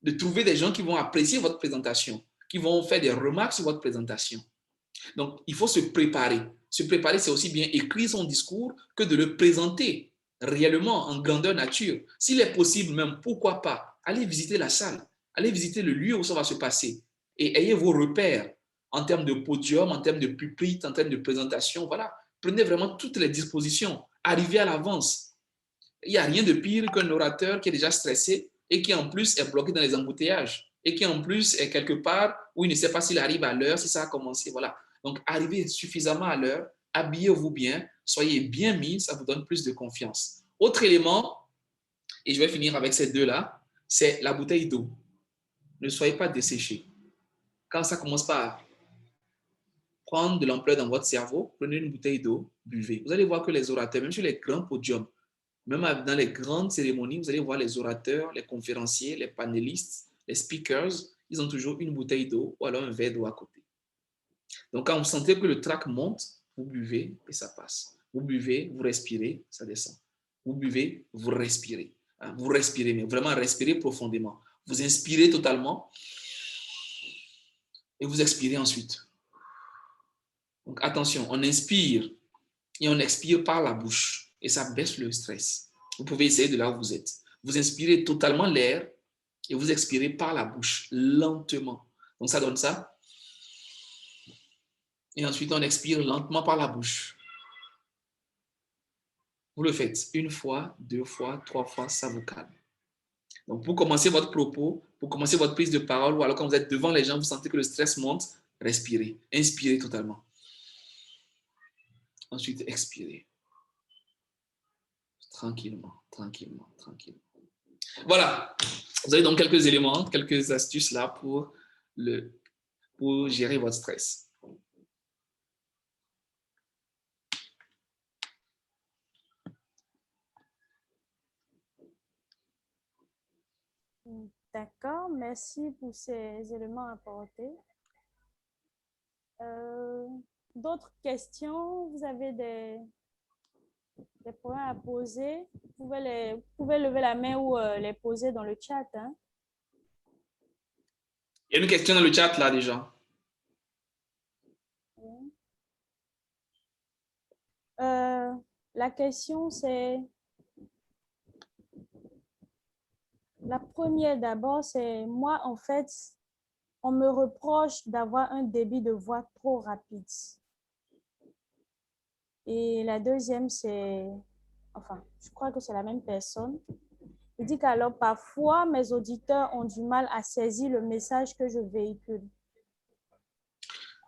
[SPEAKER 2] De trouver des gens qui vont apprécier votre présentation, qui vont faire des remarques sur votre présentation. Donc, il faut se préparer. Se préparer, c'est aussi bien écrire son discours que de le présenter réellement en grandeur nature. S'il est possible même, pourquoi pas, allez visiter la salle, allez visiter le lieu où ça va se passer et ayez vos repères en termes de podium, en termes de pupitre, en termes de présentation. Voilà, prenez vraiment toutes les dispositions, arrivez à l'avance. Il n'y a rien de pire qu'un orateur qui est déjà stressé et qui en plus est bloqué dans les embouteillages et qui en plus est quelque part où il ne sait pas s'il arrive à l'heure, si ça a commencé. Voilà. Donc, arrivez suffisamment à l'heure, habillez-vous bien, soyez bien mis, ça vous donne plus de confiance. Autre élément, et je vais finir avec ces deux-là, c'est la bouteille d'eau. Ne soyez pas desséché. Quand ça commence par prendre de l'ampleur dans votre cerveau, prenez une bouteille d'eau, buvez. Vous allez voir que les orateurs, même sur les grands podiums, même dans les grandes cérémonies, vous allez voir les orateurs, les conférenciers, les panélistes, les speakers, ils ont toujours une bouteille d'eau ou alors un verre d'eau à côté. Donc, quand vous sentez que le trac monte, vous buvez et ça passe. Vous buvez, vous respirez, ça descend. Vous buvez, vous respirez. Vous respirez, mais vraiment respirez profondément. Vous inspirez totalement et vous expirez ensuite. Donc, attention, on inspire et on expire par la bouche et ça baisse le stress. Vous pouvez essayer de là où vous êtes. Vous inspirez totalement l'air et vous expirez par la bouche, lentement. Donc, ça donne ça. Et ensuite, on expire lentement par la bouche. Vous le faites une fois, deux fois, trois fois, ça vous calme. Donc, pour commencer votre propos, pour commencer votre prise de parole, ou alors quand vous êtes devant les gens, vous sentez que le stress monte, respirez. Inspirez totalement. Ensuite, expirez. Tranquillement, tranquillement, tranquillement. Voilà. Vous avez donc quelques éléments, quelques astuces là pour gérer votre stress.
[SPEAKER 1] D'accord, merci pour ces éléments apportés. D'autres questions? Vous avez des points à poser? Vous pouvez lever la main ou les poser dans le chat. Hein?
[SPEAKER 2] Il y a une question dans le chat là déjà.
[SPEAKER 1] La question c'est... La première d'abord, c'est moi en fait, on me reproche d'avoir un débit de voix trop rapide. Et la deuxième, c'est, enfin, je crois que c'est la même personne. Il dit qu'alors parfois, mes auditeurs ont du mal à saisir le message que je véhicule.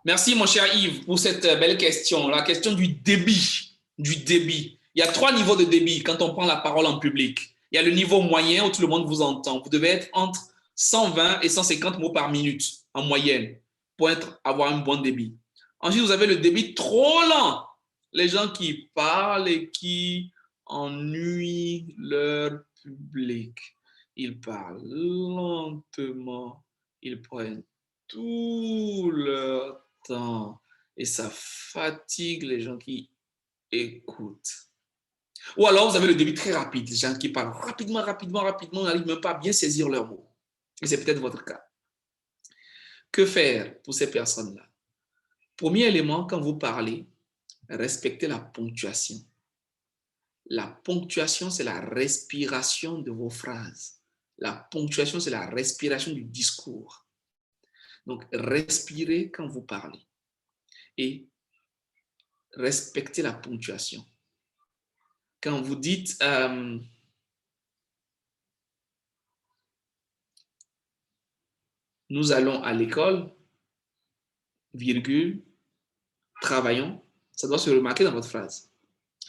[SPEAKER 2] Merci mon cher Yves pour cette belle question. La question du débit. Il y a 3 niveaux de débit quand on prend la parole en public. Il y a le niveau moyen où tout le monde vous entend. Vous devez être entre 120 et 150 mots par minute en moyenne pour avoir un bon débit. Ensuite, vous avez le débit trop lent. Les gens qui parlent et qui ennuient leur public. Ils parlent lentement. Ils prennent tout leur temps et ça fatigue les gens qui écoutent. Ou alors, vous avez le débit très rapide, les gens qui parlent rapidement, on n'arrive même pas à bien saisir leurs mots. Et c'est peut-être votre cas. Que faire pour ces personnes-là? Premier élément, quand vous parlez, respectez la ponctuation. La ponctuation, c'est la respiration de vos phrases. La ponctuation, c'est la respiration du discours. Donc, respirez quand vous parlez et respectez la ponctuation. Quand vous dites nous allons à l'école, virgule, travaillons, ça doit se remarquer dans votre phrase.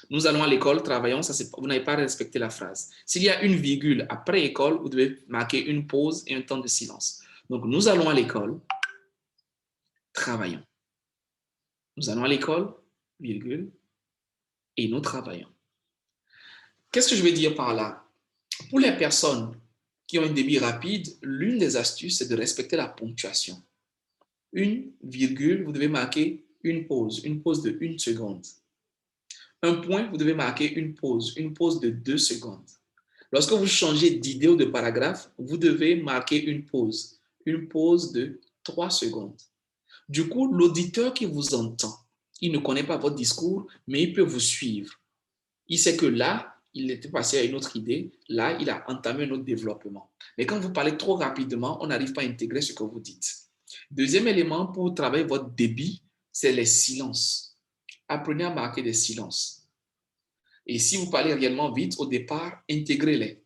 [SPEAKER 2] Nous allons à l'école, travaillons, vous n'avez pas respecté la phrase. S'il y a une virgule après école, vous devez marquer une pause et un temps de silence. Donc, nous allons à l'école, travaillons. Nous allons à l'école, virgule, et nous travaillons. Qu'est-ce que je vais dire par là? Pour les personnes qui ont un débit rapide, l'une des astuces, c'est de respecter la ponctuation. Une virgule, vous devez marquer une pause de 1 seconde. Un point, vous devez marquer une pause de 2 secondes. Lorsque vous changez d'idée ou de paragraphe, vous devez marquer une pause de 3 secondes. Du coup, l'auditeur qui vous entend, il ne connaît pas votre discours, mais il peut vous suivre. Il sait que là, il était passé à une autre idée, là, il a entamé un autre développement. Mais quand vous parlez trop rapidement, on n'arrive pas à intégrer ce que vous dites. Deuxième élément pour travailler votre débit, c'est les silences. Apprenez à marquer des silences. Et si vous parlez réellement vite, au départ, intégrez-les.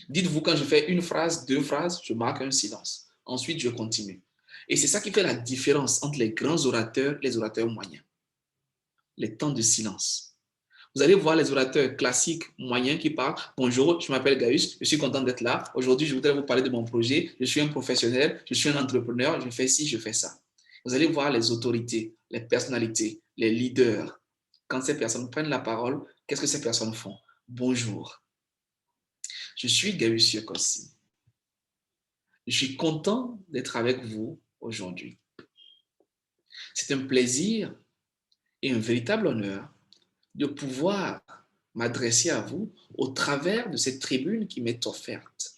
[SPEAKER 2] Dites-vous, quand je fais une phrase, 2 phrases, je marque un silence. Ensuite, je continue. Et c'est ça qui fait la différence entre les grands orateurs et les orateurs moyens. Les temps de silence. Vous allez voir les orateurs classiques moyens qui parlent. Bonjour, je m'appelle Gaius, je suis content d'être là. Aujourd'hui, je voudrais vous parler de mon projet. Je suis un professionnel, je suis un entrepreneur, je fais ci, je fais ça. Vous allez voir les autorités, les personnalités, les leaders. Quand ces personnes prennent la parole, qu'est-ce que ces personnes font? Bonjour, je suis Gaius Yokossi. Je suis content d'être avec vous aujourd'hui. C'est un plaisir et un véritable honneur de pouvoir m'adresser à vous au travers de cette tribune qui m'est offerte.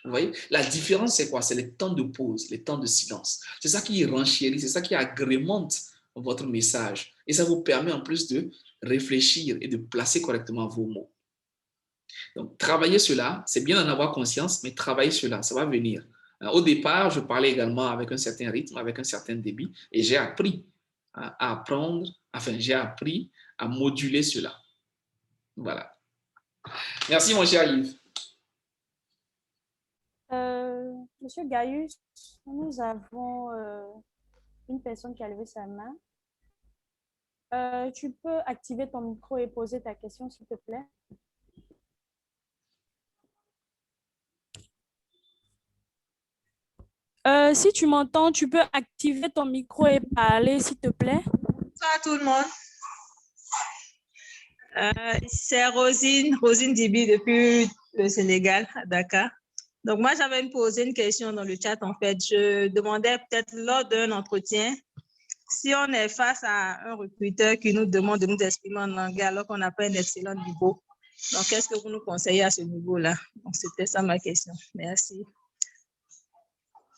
[SPEAKER 2] Vous voyez, la différence, c'est quoi? C'est les temps de pause, les temps de silence. C'est ça qui renchérit, c'est ça qui agrémente votre message. Et ça vous permet en plus de réfléchir et de placer correctement vos mots. Donc, travailler cela, c'est bien d'en avoir conscience, mais travailler cela, ça va venir. Au départ, je parlais également avec un certain rythme, avec un certain débit, et j'ai appris à apprendre, j'ai appris à moduler cela. Voilà. Merci, mon cher Yves.
[SPEAKER 1] Monsieur Gaius, nous avons une personne qui a levé sa main. Tu peux activer ton micro et poser ta question, s'il te plaît. Si tu m'entends, tu peux activer ton micro et parler, s'il te plaît.
[SPEAKER 5] Bonsoir à tout le monde. C'est Rosine Dibi depuis le Sénégal, à Dakar. Donc, moi, j'avais posé une question dans le chat, en fait. Je demandais peut-être lors d'un entretien, si on est face à un recruteur qui nous demande de nous exprimer en anglais alors qu'on n'a pas un excellent niveau, donc qu'est-ce que vous nous conseillez à ce niveau-là? Donc, c'était ça ma question. Merci.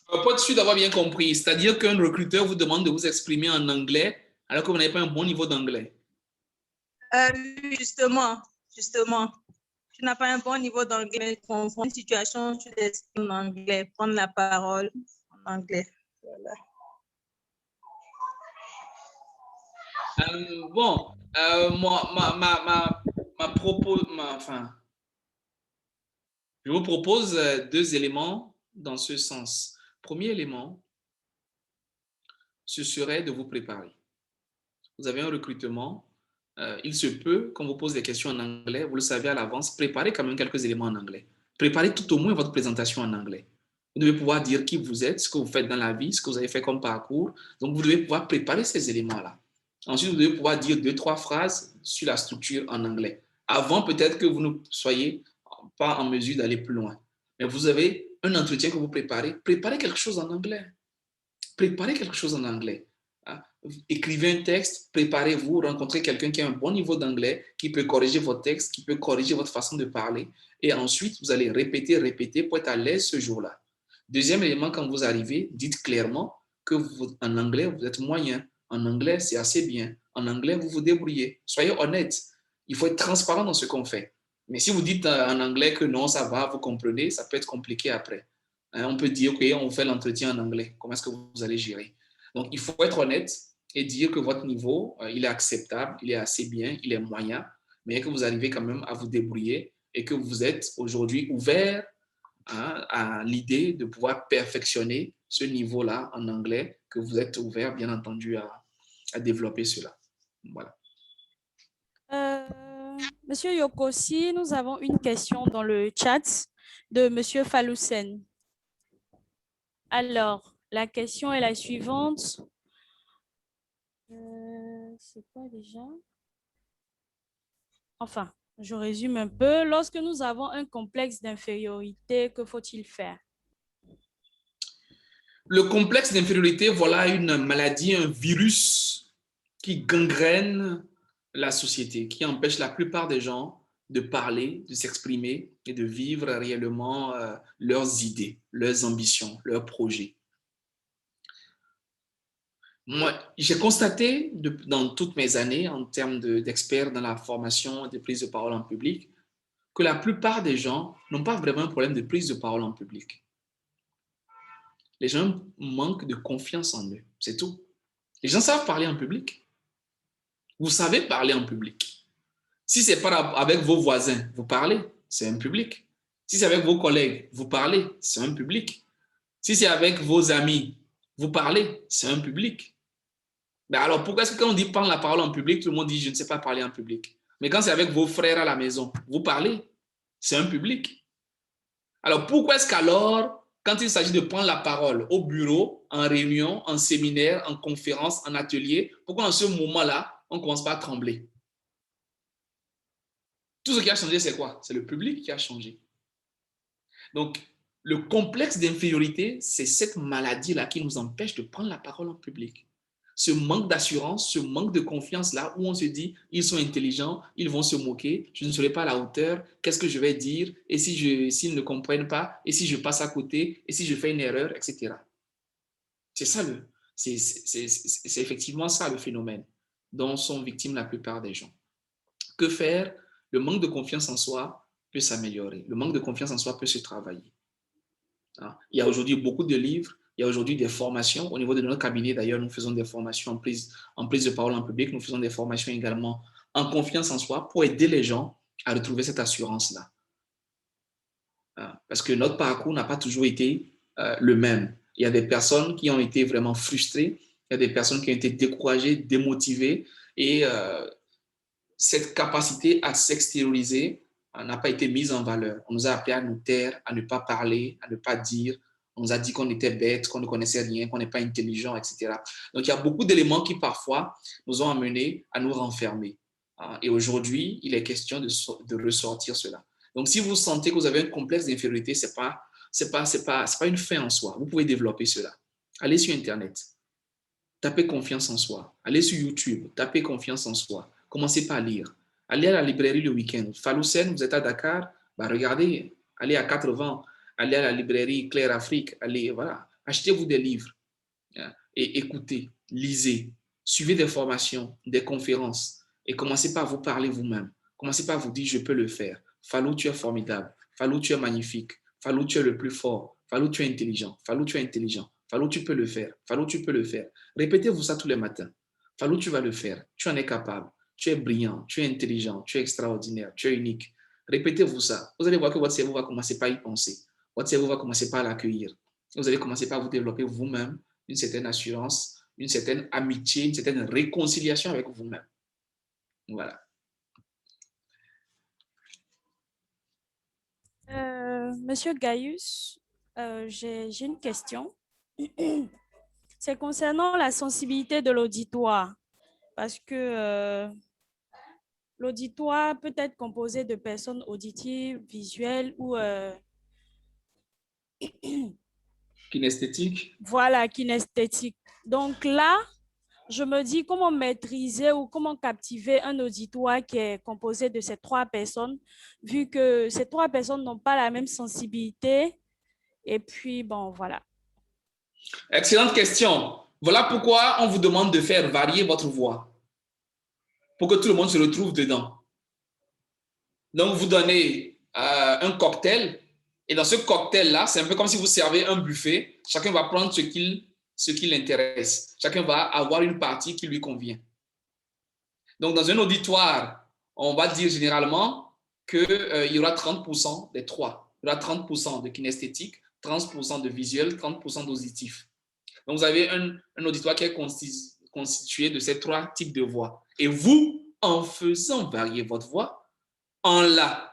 [SPEAKER 2] Pas de suite d'avoir bien compris. C'est-à-dire qu'un recruteur vous demande de vous exprimer en anglais alors que vous n'avez pas un bon niveau d'anglais.
[SPEAKER 5] Justement, tu n'as pas un bon niveau d'anglais, confond une situation, tu t'exprimes en anglais, prendre la parole en anglais. Voilà.
[SPEAKER 2] Je vous propose 2 éléments dans ce sens. Premier élément, ce serait de vous préparer. Vous avez un recrutement, il se peut qu'on vous pose des questions en anglais, vous le savez à l'avance, préparez quand même quelques éléments en anglais. Préparez tout au moins votre présentation en anglais. Vous devez pouvoir dire qui vous êtes, ce que vous faites dans la vie, ce que vous avez fait comme parcours. Donc, vous devez pouvoir préparer ces éléments-là. Ensuite, vous devez pouvoir dire 2-3 phrases sur la structure en anglais. Avant, peut-être que vous ne soyez pas en mesure d'aller plus loin. Mais vous avez un entretien que vous préparez. Préparez quelque chose en anglais. Préparez quelque chose en anglais. Écrivez un texte, préparez-vous, rencontrez quelqu'un qui a un bon niveau d'anglais, qui peut corriger votre texte, qui peut corriger votre façon de parler. Et ensuite, vous allez répéter pour être à l'aise ce jour-là. Deuxième élément, quand vous arrivez, dites clairement que en anglais, vous êtes moyen. En anglais, c'est assez bien. En anglais, vous vous débrouillez. Soyez honnête. Il faut être transparent dans ce qu'on fait. Mais si vous dites en anglais que non, ça va, vous comprenez, ça peut être compliqué après. On peut dire, OK, on fait l'entretien en anglais. Comment est-ce que vous allez gérer? Donc, il faut être honnête et dire que votre niveau, il est acceptable, il est assez bien, il est moyen, mais que vous arrivez quand même à vous débrouiller et que vous êtes aujourd'hui ouvert à l'idée de pouvoir perfectionner ce niveau-là en anglais, que vous êtes ouvert, bien entendu, à développer cela. Voilà.
[SPEAKER 1] Monsieur Yokossi, nous avons une question dans le chat de Monsieur Faloussen. Alors, la question est la suivante. C'est quoi déjà? Enfin, Je résume un peu. Lorsque nous avons un complexe d'infériorité, que faut-il faire?
[SPEAKER 2] Le complexe d'infériorité, voilà une maladie, un virus qui gangrène la société, qui empêche la plupart des gens de parler, de s'exprimer et de vivre réellement leurs idées, leurs ambitions, leurs projets. Moi, j'ai constaté dans toutes mes années, en termes d'experts dans la formation et de prise de parole en public, que la plupart des gens n'ont pas vraiment un problème de prise de parole en public. Les gens manquent de confiance en eux, c'est tout. Les gens savent parler en public. Vous savez parler en public. Si c'est pas avec vos voisins, vous parlez, c'est un public. Si c'est avec vos collègues, vous parlez, c'est un public. Si c'est avec vos amis, vous parlez, c'est un public. Mais alors, pourquoi est-ce que quand on dit prendre la parole en public, tout le monde dit je ne sais pas parler en public? Mais quand c'est avec vos frères à la maison, vous parlez, c'est un public. Alors, pourquoi est-ce qu'alors, quand il s'agit de prendre la parole au bureau, en réunion, en séminaire, en conférence, en atelier, pourquoi en ce moment-là, on ne commence pas à trembler? Tout ce qui a changé, c'est quoi? C'est le public qui a changé. Donc, le complexe d'infériorité, c'est cette maladie-là qui nous empêche de prendre la parole en public. Ce manque d'assurance, ce manque de confiance-là, où on se dit, ils sont intelligents, ils vont se moquer, je ne serai pas à la hauteur, qu'est-ce que je vais dire? Et s'ils ne comprennent pas? Et si je passe à côté? Et si je fais une erreur? Etc. C'est ça, c'est effectivement ça le phénomène dont sont victimes la plupart des gens. Que faire? Le manque de confiance en soi peut s'améliorer. Le manque de confiance en soi peut se travailler. Il y a aujourd'hui beaucoup de livres, il y a aujourd'hui des formations. Au niveau de notre cabinet, d'ailleurs, nous faisons des formations en prise de parole en public. Nous faisons des formations également en confiance en soi pour aider les gens à retrouver cette assurance-là. Parce que notre parcours n'a pas toujours été le même. Il y a des personnes qui ont été vraiment frustrées, il y a des personnes qui ont été découragées, démotivées, et cette capacité à s'extérioriser n'a pas été mise en valeur. On nous a appris à nous taire, à ne pas parler, à ne pas dire. On nous a dit qu'on était bête, qu'on ne connaissait rien, qu'on n'est pas intelligent, etc. Donc, il y a beaucoup d'éléments qui, parfois, nous ont amenés à nous renfermer. Et aujourd'hui, il est question de ressortir cela. Donc, si vous sentez que vous avez un complexe d'infériorité, ce n'est pas une fin en soi. Vous pouvez développer cela. Allez sur Internet. Tapez confiance en soi. Allez sur YouTube. Tapez confiance en soi. Commencez par lire. Allez à la librairie le week-end. Faloussen, vous êtes à Dakar, bah regardez, allez à 80, allez à la librairie Claire Afrique, allez, voilà, achetez-vous des livres et écoutez, lisez, suivez des formations, des conférences et commencez par vous parler vous-même. Commencez par vous dire, je peux le faire. Falou, tu es formidable. Falou, tu es magnifique. Falou, tu es le plus fort. Falou, tu es intelligent. Falou, tu es intelligent. Falou, tu peux le faire. Falou, tu peux le faire. Répétez-vous ça tous les matins. Falou, tu vas le faire. Tu en es capable. Tu es brillant, tu es intelligent, tu es extraordinaire, tu es unique. Répétez-vous ça. Vous allez voir que votre cerveau va commencer par y penser. Votre cerveau va commencer par l'accueillir. Vous allez commencer par vous développer vous-même une certaine assurance, une certaine amitié, une certaine réconciliation avec vous-même. Voilà.
[SPEAKER 1] Monsieur Gaius, j'ai une question. C'est concernant la sensibilité de l'auditoire. Parce que l'auditoire peut être composé de personnes auditives, visuelles ou
[SPEAKER 2] Kinesthétique.
[SPEAKER 1] voilà, kinesthétiques. Donc là, je me dis comment maîtriser ou comment captiver un auditoire qui est composé de ces trois personnes, vu que ces trois personnes n'ont pas la même sensibilité. Et puis, bon, voilà.
[SPEAKER 2] Excellente question. Voilà pourquoi on vous demande de faire varier votre voix pour que tout le monde se retrouve dedans. Donc, vous donnez un cocktail et dans ce cocktail-là, c'est un peu comme si vous servez un buffet. Chacun va prendre ce qui l'intéresse. Chacun va avoir une partie qui lui convient. Donc, dans un auditoire, on va dire généralement qu'il y aura 30% des trois. Il y aura 30% de kinesthétique, 30% de visuel, 30% d'auditif. Donc, vous avez un auditoire qui est constitué de ces trois types de voix. Et vous, en faisant varier votre voix, en la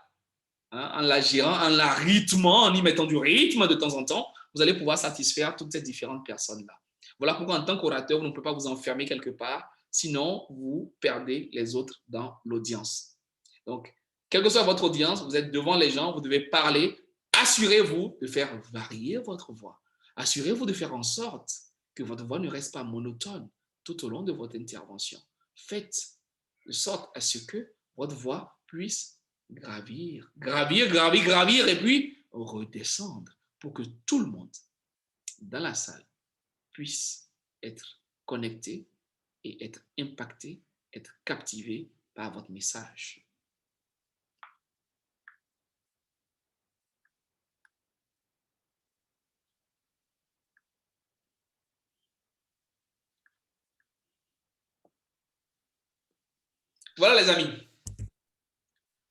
[SPEAKER 2] gérant, en la rythmant, en y mettant du rythme de temps en temps, vous allez pouvoir satisfaire toutes ces différentes personnes-là. Voilà pourquoi en tant qu'orateur, vous ne pouvez pas vous enfermer quelque part, sinon vous perdez les autres dans l'audience. Donc, quelle que soit votre audience, vous êtes devant les gens, vous devez parler. Assurez-vous de faire varier votre voix. Assurez-vous de faire en sorte que votre voix ne reste pas monotone tout au long de votre intervention. Faites de sorte à ce que votre voix puisse gravir, et puis redescendre pour que tout le monde dans la salle puisse être connecté et être impacté, être captivé par votre message. Voilà les amis.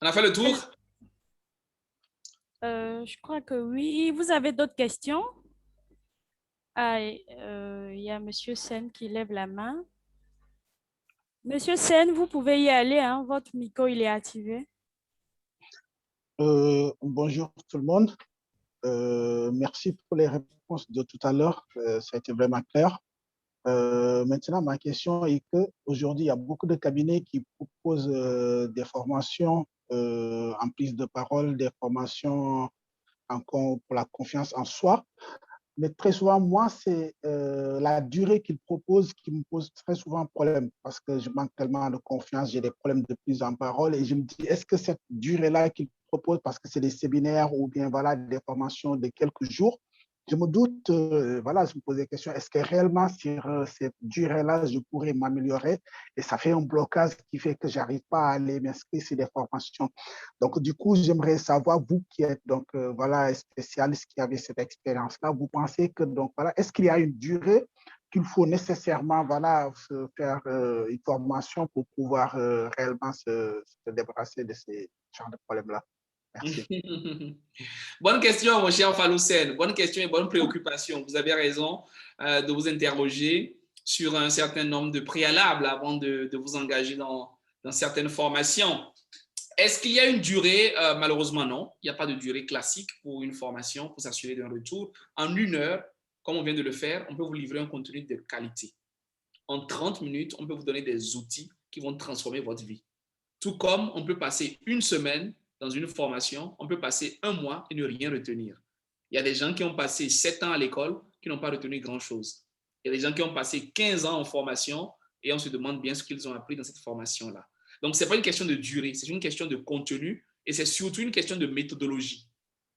[SPEAKER 2] On a fait le tour.
[SPEAKER 1] Je crois que oui. Vous avez d'autres questions? Ah, il y a Monsieur Sen qui lève la main. Monsieur Sen, vous pouvez y aller, hein? Votre micro, il est activé.
[SPEAKER 6] Bonjour tout le monde. Merci pour les réponses de tout à l'heure. Ça a été vraiment clair. Maintenant, ma question est qu'aujourd'hui, il y a beaucoup de cabinets qui proposent des formations en prise de parole, des formations pour la confiance en soi. Mais très souvent, moi, c'est la durée qu'ils proposent qui me pose très souvent problème parce que je manque tellement de confiance, j'ai des problèmes de prise en parole et je me dis, est-ce que cette durée-là qu'ils proposent, parce que c'est des séminaires ou bien voilà, des formations de quelques jours, je me doute, voilà, je me pose des questions, est-ce que réellement sur cette durée-là, je pourrais m'améliorer? Et ça fait un blocage qui fait que je n'arrive pas à aller m'inscrire sur des formations. Donc, du coup, j'aimerais savoir, vous qui êtes donc, voilà, spécialiste qui avez cette expérience-là, vous pensez que, donc, voilà, est-ce qu'il y a une durée qu'il faut nécessairement voilà, se faire une formation pour pouvoir réellement se débarrasser de ces genres de problèmes-là? Merci.
[SPEAKER 2] Bonne question, mon cher Faloussen. Bonne question et bonne préoccupation. Vous avez raison de vous interroger sur un certain nombre de préalables avant de vous engager dans certaines formations. Est-ce qu'il y a une durée? Malheureusement, non. Il n'y a pas de durée classique pour une formation pour s'assurer d'un retour. En 1 heure, comme on vient de le faire, on peut vous livrer un contenu de qualité. En 30 minutes, on peut vous donner des outils qui vont transformer votre vie. Tout comme on peut passer 1 semaine dans une formation, on peut passer 1 mois et ne rien retenir. Il y a des gens qui ont passé 7 ans à l'école qui n'ont pas retenu grand-chose. Il y a des gens qui ont passé 15 ans en formation et on se demande bien ce qu'ils ont appris dans cette formation-là. Donc, ce n'est pas une question de durée, c'est une question de contenu et c'est surtout une question de méthodologie.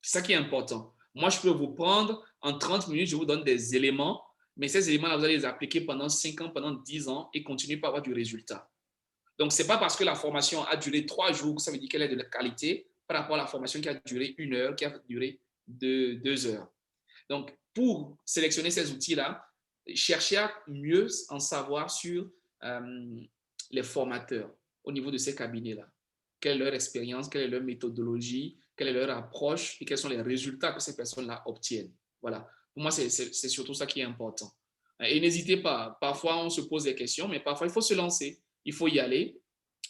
[SPEAKER 2] C'est ça qui est important. Moi, je peux vous prendre en 30 minutes, je vous donne des éléments, mais ces éléments-là, vous allez les appliquer pendant 5 ans, pendant 10 ans et continuer par avoir du résultat. Donc, ce n'est pas parce que la formation a duré 3 jours que ça veut dire qu'elle est de la qualité par rapport à la formation qui a duré 1 heure, qui a duré 2 heures. Donc, pour sélectionner ces outils-là, cherchez à mieux en savoir sur les formateurs au niveau de ces cabinets-là. Quelle est leur expérience, quelle est leur méthodologie, quelle est leur approche et quels sont les résultats que ces personnes-là obtiennent. Voilà. Pour moi, c'est surtout ça qui est important. Et n'hésitez pas. Parfois, on se pose des questions, mais parfois, il faut se lancer. Il faut y aller.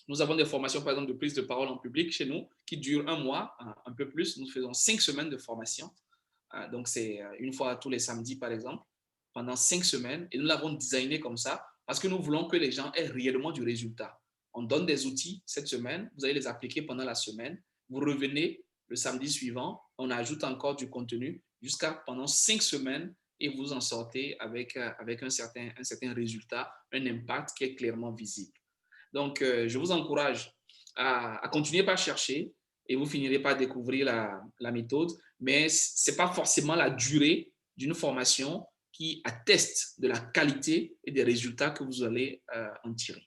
[SPEAKER 2] Nous avons des formations, par exemple, de prise de parole en public chez nous qui durent 1 mois, un peu plus. Nous faisons 5 semaines de formation. Donc, c'est 1 fois tous les samedis, par exemple, pendant 5 semaines. Et nous l'avons designé comme ça parce que nous voulons que les gens aient réellement du résultat. On donne des outils cette semaine. Vous allez les appliquer pendant la semaine. Vous revenez le samedi suivant. On ajoute encore du contenu jusqu'à pendant 5 semaines et vous en sortez avec un certain résultat, un impact qui est clairement visible. Donc, je vous encourage à continuer par chercher et vous finirez par découvrir la méthode, mais ce n'est pas forcément la durée d'une formation qui atteste de la qualité et des résultats que vous allez en tirer.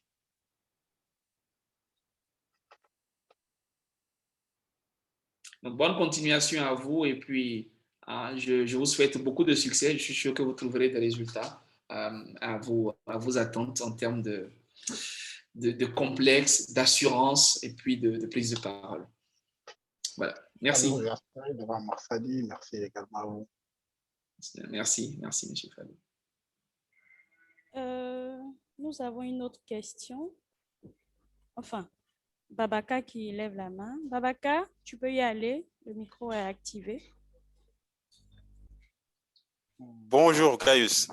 [SPEAKER 2] Donc, bonne continuation à vous et puis je vous souhaite beaucoup de succès. Je suis sûr que vous trouverez des résultats à vos attentes en termes de complexe, d'assurance et puis de prise de parole. Voilà. Merci.
[SPEAKER 6] Merci également à vous.
[SPEAKER 2] Merci, M. Fabien.
[SPEAKER 1] Nous avons une autre question. Enfin, Babaka qui lève la main. Babaka, tu peux y aller. Le micro est activé.
[SPEAKER 7] Bonjour, Caius.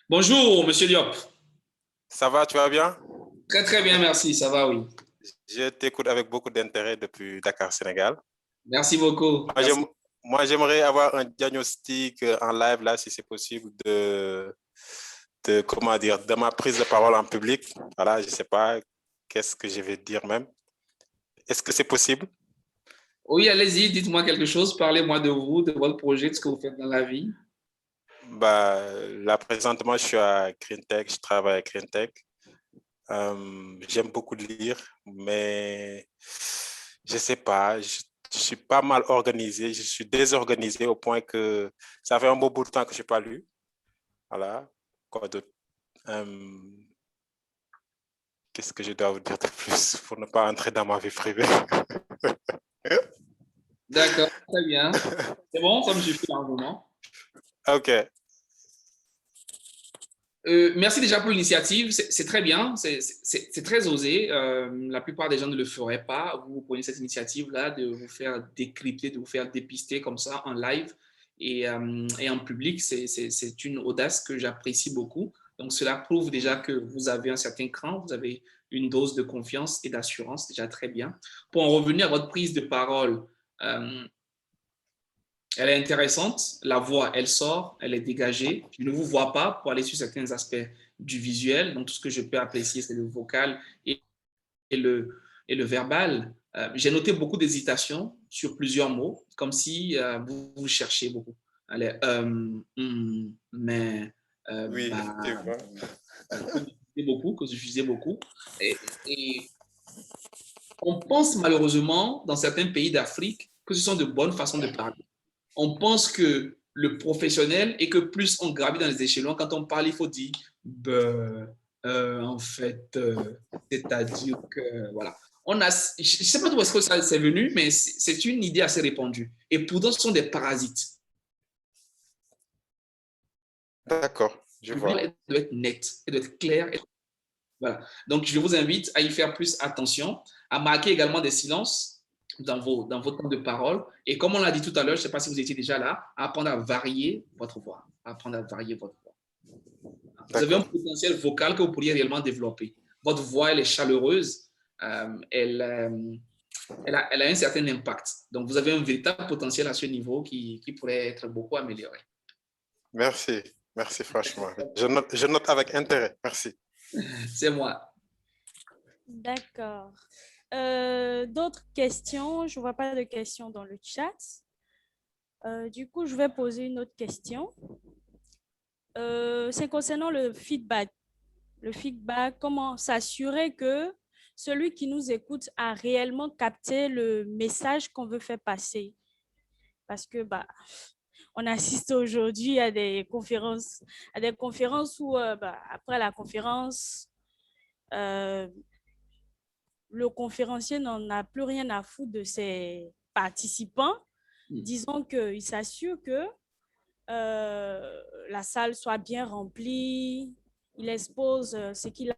[SPEAKER 2] Bonjour, M. Diop.
[SPEAKER 7] Ça va, tu vas bien?
[SPEAKER 2] Très, très bien, merci. Ça va, oui.
[SPEAKER 7] Je t'écoute avec beaucoup d'intérêt depuis Dakar, Sénégal.
[SPEAKER 2] Merci beaucoup.
[SPEAKER 7] Moi, j'aimerais avoir un diagnostic en live, là, si c'est possible, comment dire, de ma prise de parole en public. Voilà, je ne sais pas qu'est-ce que je vais dire même. Est-ce que c'est possible?
[SPEAKER 2] Oui, allez-y, dites-moi quelque chose. Parlez-moi de vous, de votre projet, de ce que vous faites dans la vie.
[SPEAKER 7] Bah, là, présentement, je suis à GreenTech, je travaille à GreenTech. J'aime beaucoup lire, mais je ne sais pas, je suis pas mal organisé, je suis désorganisé au point que ça fait un bon bout de temps que je n'ai pas lu. Voilà. Quoi d'autre? Qu'est-ce que je dois vous dire de plus pour ne pas entrer dans ma vie privée?
[SPEAKER 2] D'accord, très bien. C'est bon, ça me suffit largement.
[SPEAKER 7] OK.
[SPEAKER 2] Merci déjà pour l'initiative, c'est très bien, c'est très osé. La plupart des gens ne le feraient pas. Vous prenez cette initiative-là de vous faire décrypter, de vous faire dépister comme ça en live et en public. C'est une audace que j'apprécie beaucoup. Donc, cela prouve déjà que vous avez un certain cran, vous avez une dose de confiance et d'assurance, déjà très bien. Pour en revenir à votre prise de parole, elle est intéressante, la voix, elle sort, elle est dégagée. Je ne vous vois pas pour aller sur certains aspects du visuel. Donc, tout ce que je peux apprécier, c'est le vocal et le verbal. J'ai noté beaucoup d'hésitation sur plusieurs mots, comme si vous cherchiez beaucoup. Allez, mais,
[SPEAKER 7] oui, effectivement.
[SPEAKER 2] Que je faisais beaucoup. Et on pense malheureusement, dans certains pays d'Afrique, que ce sont de bonnes façons de parler. On pense que le professionnel et que plus on gravit dans les échelons, quand on parle, il faut dire en fait, c'est-à-dire que voilà. Je ne sais pas d'où est-ce que ça c'est venu, mais c'est une idée assez répandue. Et pourtant, ce sont des parasites.
[SPEAKER 7] D'accord, je vois.
[SPEAKER 2] Elle doit être nette, elle doit être claire. Voilà. Donc, je vous invite à y faire plus attention, à marquer également des silences dans vos temps de parole. Et comme on l'a dit tout à l'heure, je ne sais pas si vous étiez déjà là, apprendre à varier votre voix. Apprendre à varier votre voix. Vous avez un potentiel vocal que vous pourriez réellement développer. Votre voix, elle est chaleureuse. Elle a un certain impact. Donc, vous avez un véritable potentiel à ce niveau qui pourrait être beaucoup amélioré.
[SPEAKER 7] Merci. Merci franchement. Je note avec intérêt. Merci.
[SPEAKER 2] C'est moi.
[SPEAKER 1] D'accord. D'autres questions? Je ne vois pas de questions dans le chat. Du coup, je vais poser une autre question. C'est concernant le feedback. Le feedback, comment s'assurer que celui qui nous écoute a réellement capté le message qu'on veut faire passer. Parce que on assiste aujourd'hui à des conférences où après la conférence, le conférencier n'en a plus rien à foutre de ses participants. Disons qu'il s'assure que la salle soit bien remplie, il expose ce qu'il a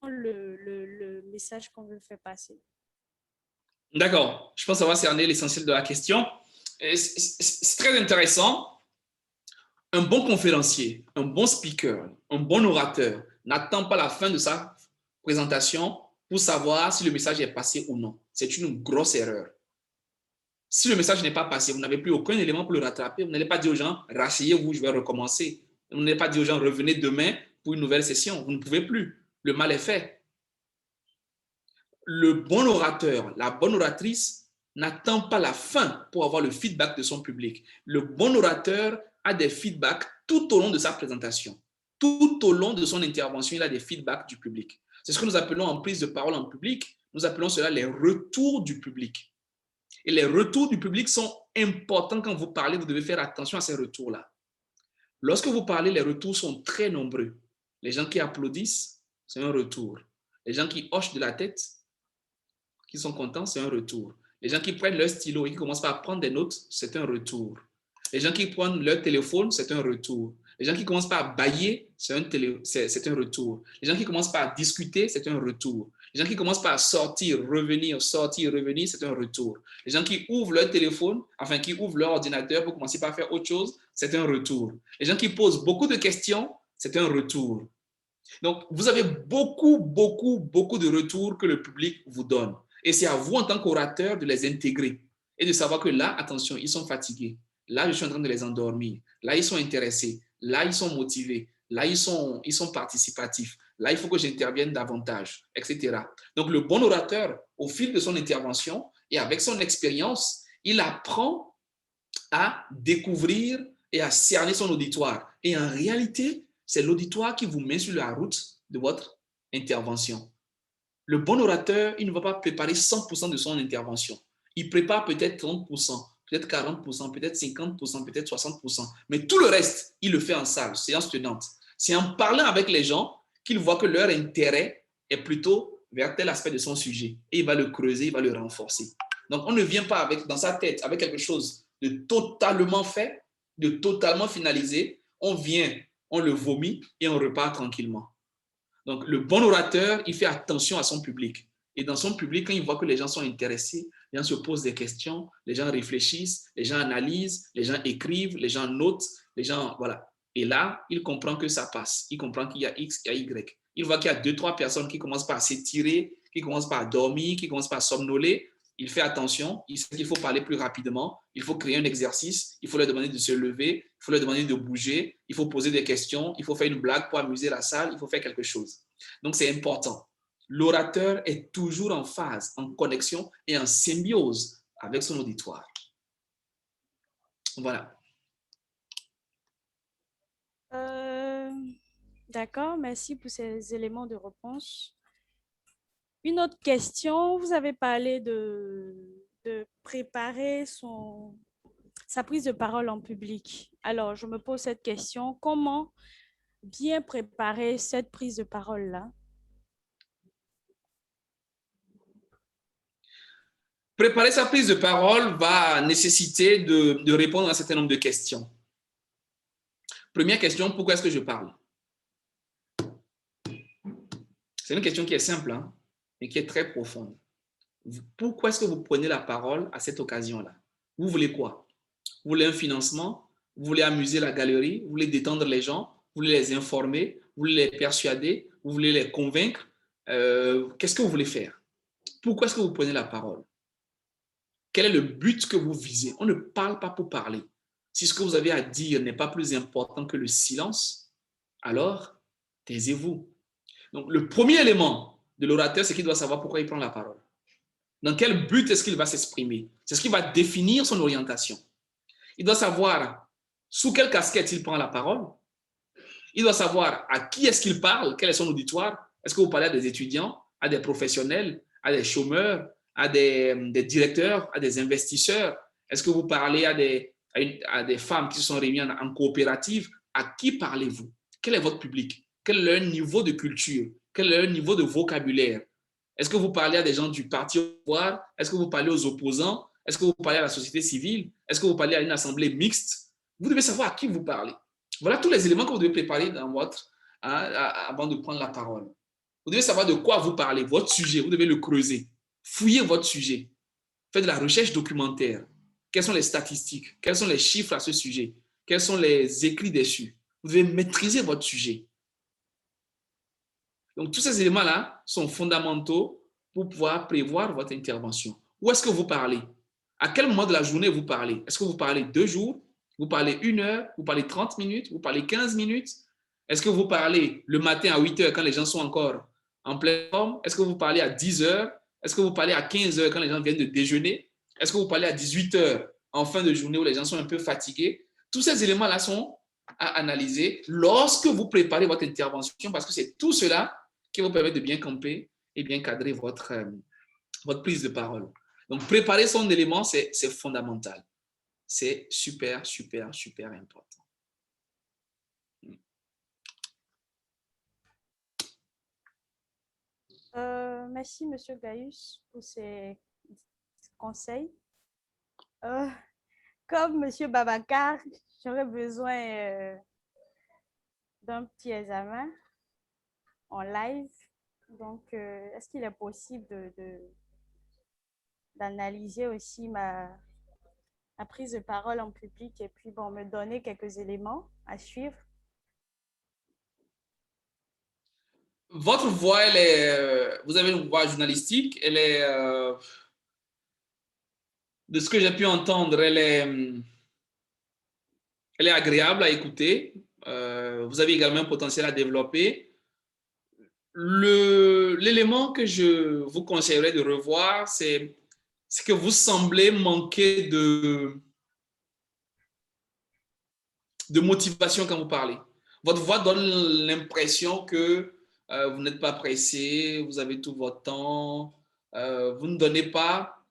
[SPEAKER 1] le message qu'on veut faire passer.
[SPEAKER 2] D'accord. Je pense avoir cerné l'essentiel de la question. C'est très intéressant. Un bon conférencier, un bon speaker, un bon orateur n'attend pas la fin de sa présentation pour savoir si le message est passé ou non. C'est une grosse erreur. Si le message n'est pas passé, vous n'avez plus aucun élément pour le rattraper. Vous n'allez pas dire aux gens, rasseyez-vous, je vais recommencer. Vous n'allez pas dire aux gens, revenez demain pour une nouvelle session. Vous ne pouvez plus. Le mal est fait. Le bon orateur, la bonne oratrice n'attend pas la fin pour avoir le feedback de son public. Le bon orateur a des feedbacks tout au long de sa présentation. Tout au long de son intervention, il a des feedbacks du public. C'est ce que nous appelons en prise de parole en public. Nous appelons cela les retours du public. Et les retours du public sont importants quand vous parlez. Vous devez faire attention à ces retours-là. Lorsque vous parlez, les retours sont très nombreux. Les gens qui applaudissent, c'est un retour. Les gens qui hochent de la tête, qui sont contents, c'est un retour. Les gens qui prennent leur stylo et qui commencent à prendre des notes, c'est un retour. Les gens qui prennent leur téléphone, c'est un retour. Les gens qui commencent par bailler, c'est un retour. Les gens qui commencent par discuter, c'est un retour. Les gens qui commencent par sortir, revenir, c'est un retour. Les gens qui ouvrent leur téléphone, enfin qui ouvrent leur ordinateur pour commencer par faire autre chose, c'est un retour. Les gens qui posent beaucoup de questions, c'est un retour. Donc, vous avez beaucoup de retours que le public vous donne. Et c'est à vous, en tant qu'orateur, de les intégrer et de savoir que là, attention, ils sont fatigués. Là, je suis en train de les endormir. Là, ils sont intéressés. Là, ils sont motivés. Là, ils sont participatifs. Là, il faut que j'intervienne davantage, etc. Donc, le bon orateur, au fil de son intervention et avec son expérience, il apprend à découvrir et à cerner son auditoire. Et en réalité, c'est l'auditoire qui vous met sur la route de votre intervention. Le bon orateur, il ne va pas préparer 100% de son intervention. Il prépare peut-être 30%, peut-être 40%, peut-être 50%, peut-être 60%. Mais tout le reste, il le fait en salle, séance tenante. C'est en parlant avec les gens qu'il voit que leur intérêt est plutôt vers tel aspect de son sujet. Et il va le creuser, il va le renforcer. Donc, on ne vient pas avec, dans sa tête avec quelque chose de totalement fait, de totalement finalisé. On vient, on le vomit et on repart tranquillement. Donc, le bon orateur, il fait attention à son public. Et dans son public, quand il voit que les gens sont intéressés, les gens se posent des questions, les gens réfléchissent, les gens analysent, les gens écrivent, les gens notent, les gens, voilà. Et là, il comprend que ça passe. Il comprend qu'il y a X, il y a Y. Il voit qu'il y a 2-3 personnes qui commencent par s'étirer, qui commencent par dormir, qui commencent par somnoler. Il fait attention, il sait qu'il faut parler plus rapidement, il faut créer un exercice, il faut leur demander de se lever, il faut leur demander de bouger, il faut poser des questions, il faut faire une blague pour amuser la salle, il faut faire quelque chose. Donc, c'est important. L'orateur est toujours en phase, en connexion et en symbiose avec son auditoire. Voilà.
[SPEAKER 1] D'accord, merci pour ces éléments de réponse. Une autre question, vous avez parlé de préparer sa prise de parole en public. Alors, je me pose cette question, comment bien préparer cette prise de parole-là?
[SPEAKER 2] Préparer sa prise de parole va nécessiter de répondre à un certain nombre de questions. Première question, pourquoi est-ce que je parle? C'est une question qui est simple, hein, mais qui est très profonde. Pourquoi est-ce que vous prenez la parole à cette occasion-là? Vous voulez quoi? Vous voulez un financement? Vous voulez amuser la galerie? Vous voulez détendre les gens? Vous voulez les informer? Vous voulez les persuader? Vous voulez les convaincre? Qu'est-ce que vous voulez faire? Pourquoi est-ce que vous prenez la parole? Quel est le but que vous visez? On ne parle pas pour parler. Si ce que vous avez à dire n'est pas plus important que le silence, alors taisez-vous. Donc, le premier élément de l'orateur, c'est qu'il doit savoir pourquoi il prend la parole. Dans quel but est-ce qu'il va s'exprimer? C'est ce qui va définir son orientation. Il doit savoir sous quelle casquette il prend la parole. Il doit savoir à qui est-ce qu'il parle, quel est son auditoire. Est-ce que vous parlez à des étudiants, à des professionnels, à des chômeurs, à des directeurs, à des investisseurs? Est-ce que vous parlez à des femmes qui se sont réunies en coopérative? À qui parlez-vous? Quel est votre public? Quel est leur niveau de culture? Quel est leur niveau de vocabulaire? Est-ce que vous parlez à des gens du parti au pouvoir? Est-ce que vous parlez aux opposants? Est-ce que vous parlez à la société civile? Est-ce que vous parlez à une assemblée mixte? Vous devez savoir à qui vous parlez. Voilà tous les éléments que vous devez préparer avant de prendre la parole. Vous devez savoir de quoi vous parlez, votre sujet, vous devez le creuser. Fouillez votre sujet. Faites de la recherche documentaire. Quelles sont les statistiques? Quels sont les chiffres à ce sujet? Quels sont les écrits dessus? Vous devez maîtriser votre sujet. Donc, tous ces éléments-là sont fondamentaux pour pouvoir prévoir votre intervention. Où est-ce que vous parlez? À quel moment de la journée vous parlez? Est-ce que vous parlez 2 jours? Vous parlez 1 heure? Vous parlez 30 minutes? Vous parlez 15 minutes? Est-ce que vous parlez le matin à 8 heures quand les gens sont encore en pleine forme? Est-ce que vous parlez à 10 heures? Est-ce que vous parlez à 15 heures quand les gens viennent de déjeuner? Est-ce que vous parlez à 18 heures en fin de journée où les gens sont un peu fatigués? Tous ces éléments-là sont à analyser lorsque vous préparez votre intervention parce que c'est tout cela qui vous permet de bien camper et bien cadrer votre prise de parole. Donc, préparer son élément, c'est fondamental. C'est super, super, super important.
[SPEAKER 1] Merci, M. Gaius, pour ces conseils. Comme M. Babacar, j'aurais besoin d'un petit examen en live. Donc, est-ce qu'il est possible d'analyser aussi ma prise de parole en public et puis bon, me donner quelques éléments à suivre?
[SPEAKER 2] Votre voix, elle est, vous avez une voix journalistique, elle est, de ce que j'ai pu entendre, elle est agréable à écouter. Vous avez également un potentiel à développer. L'élément que je vous conseillerais de revoir, c'est que vous semblez manquer de motivation quand vous parlez. Votre voix donne l'impression que vous n'êtes pas pressé, vous avez tout votre temps, vous ne donnez pas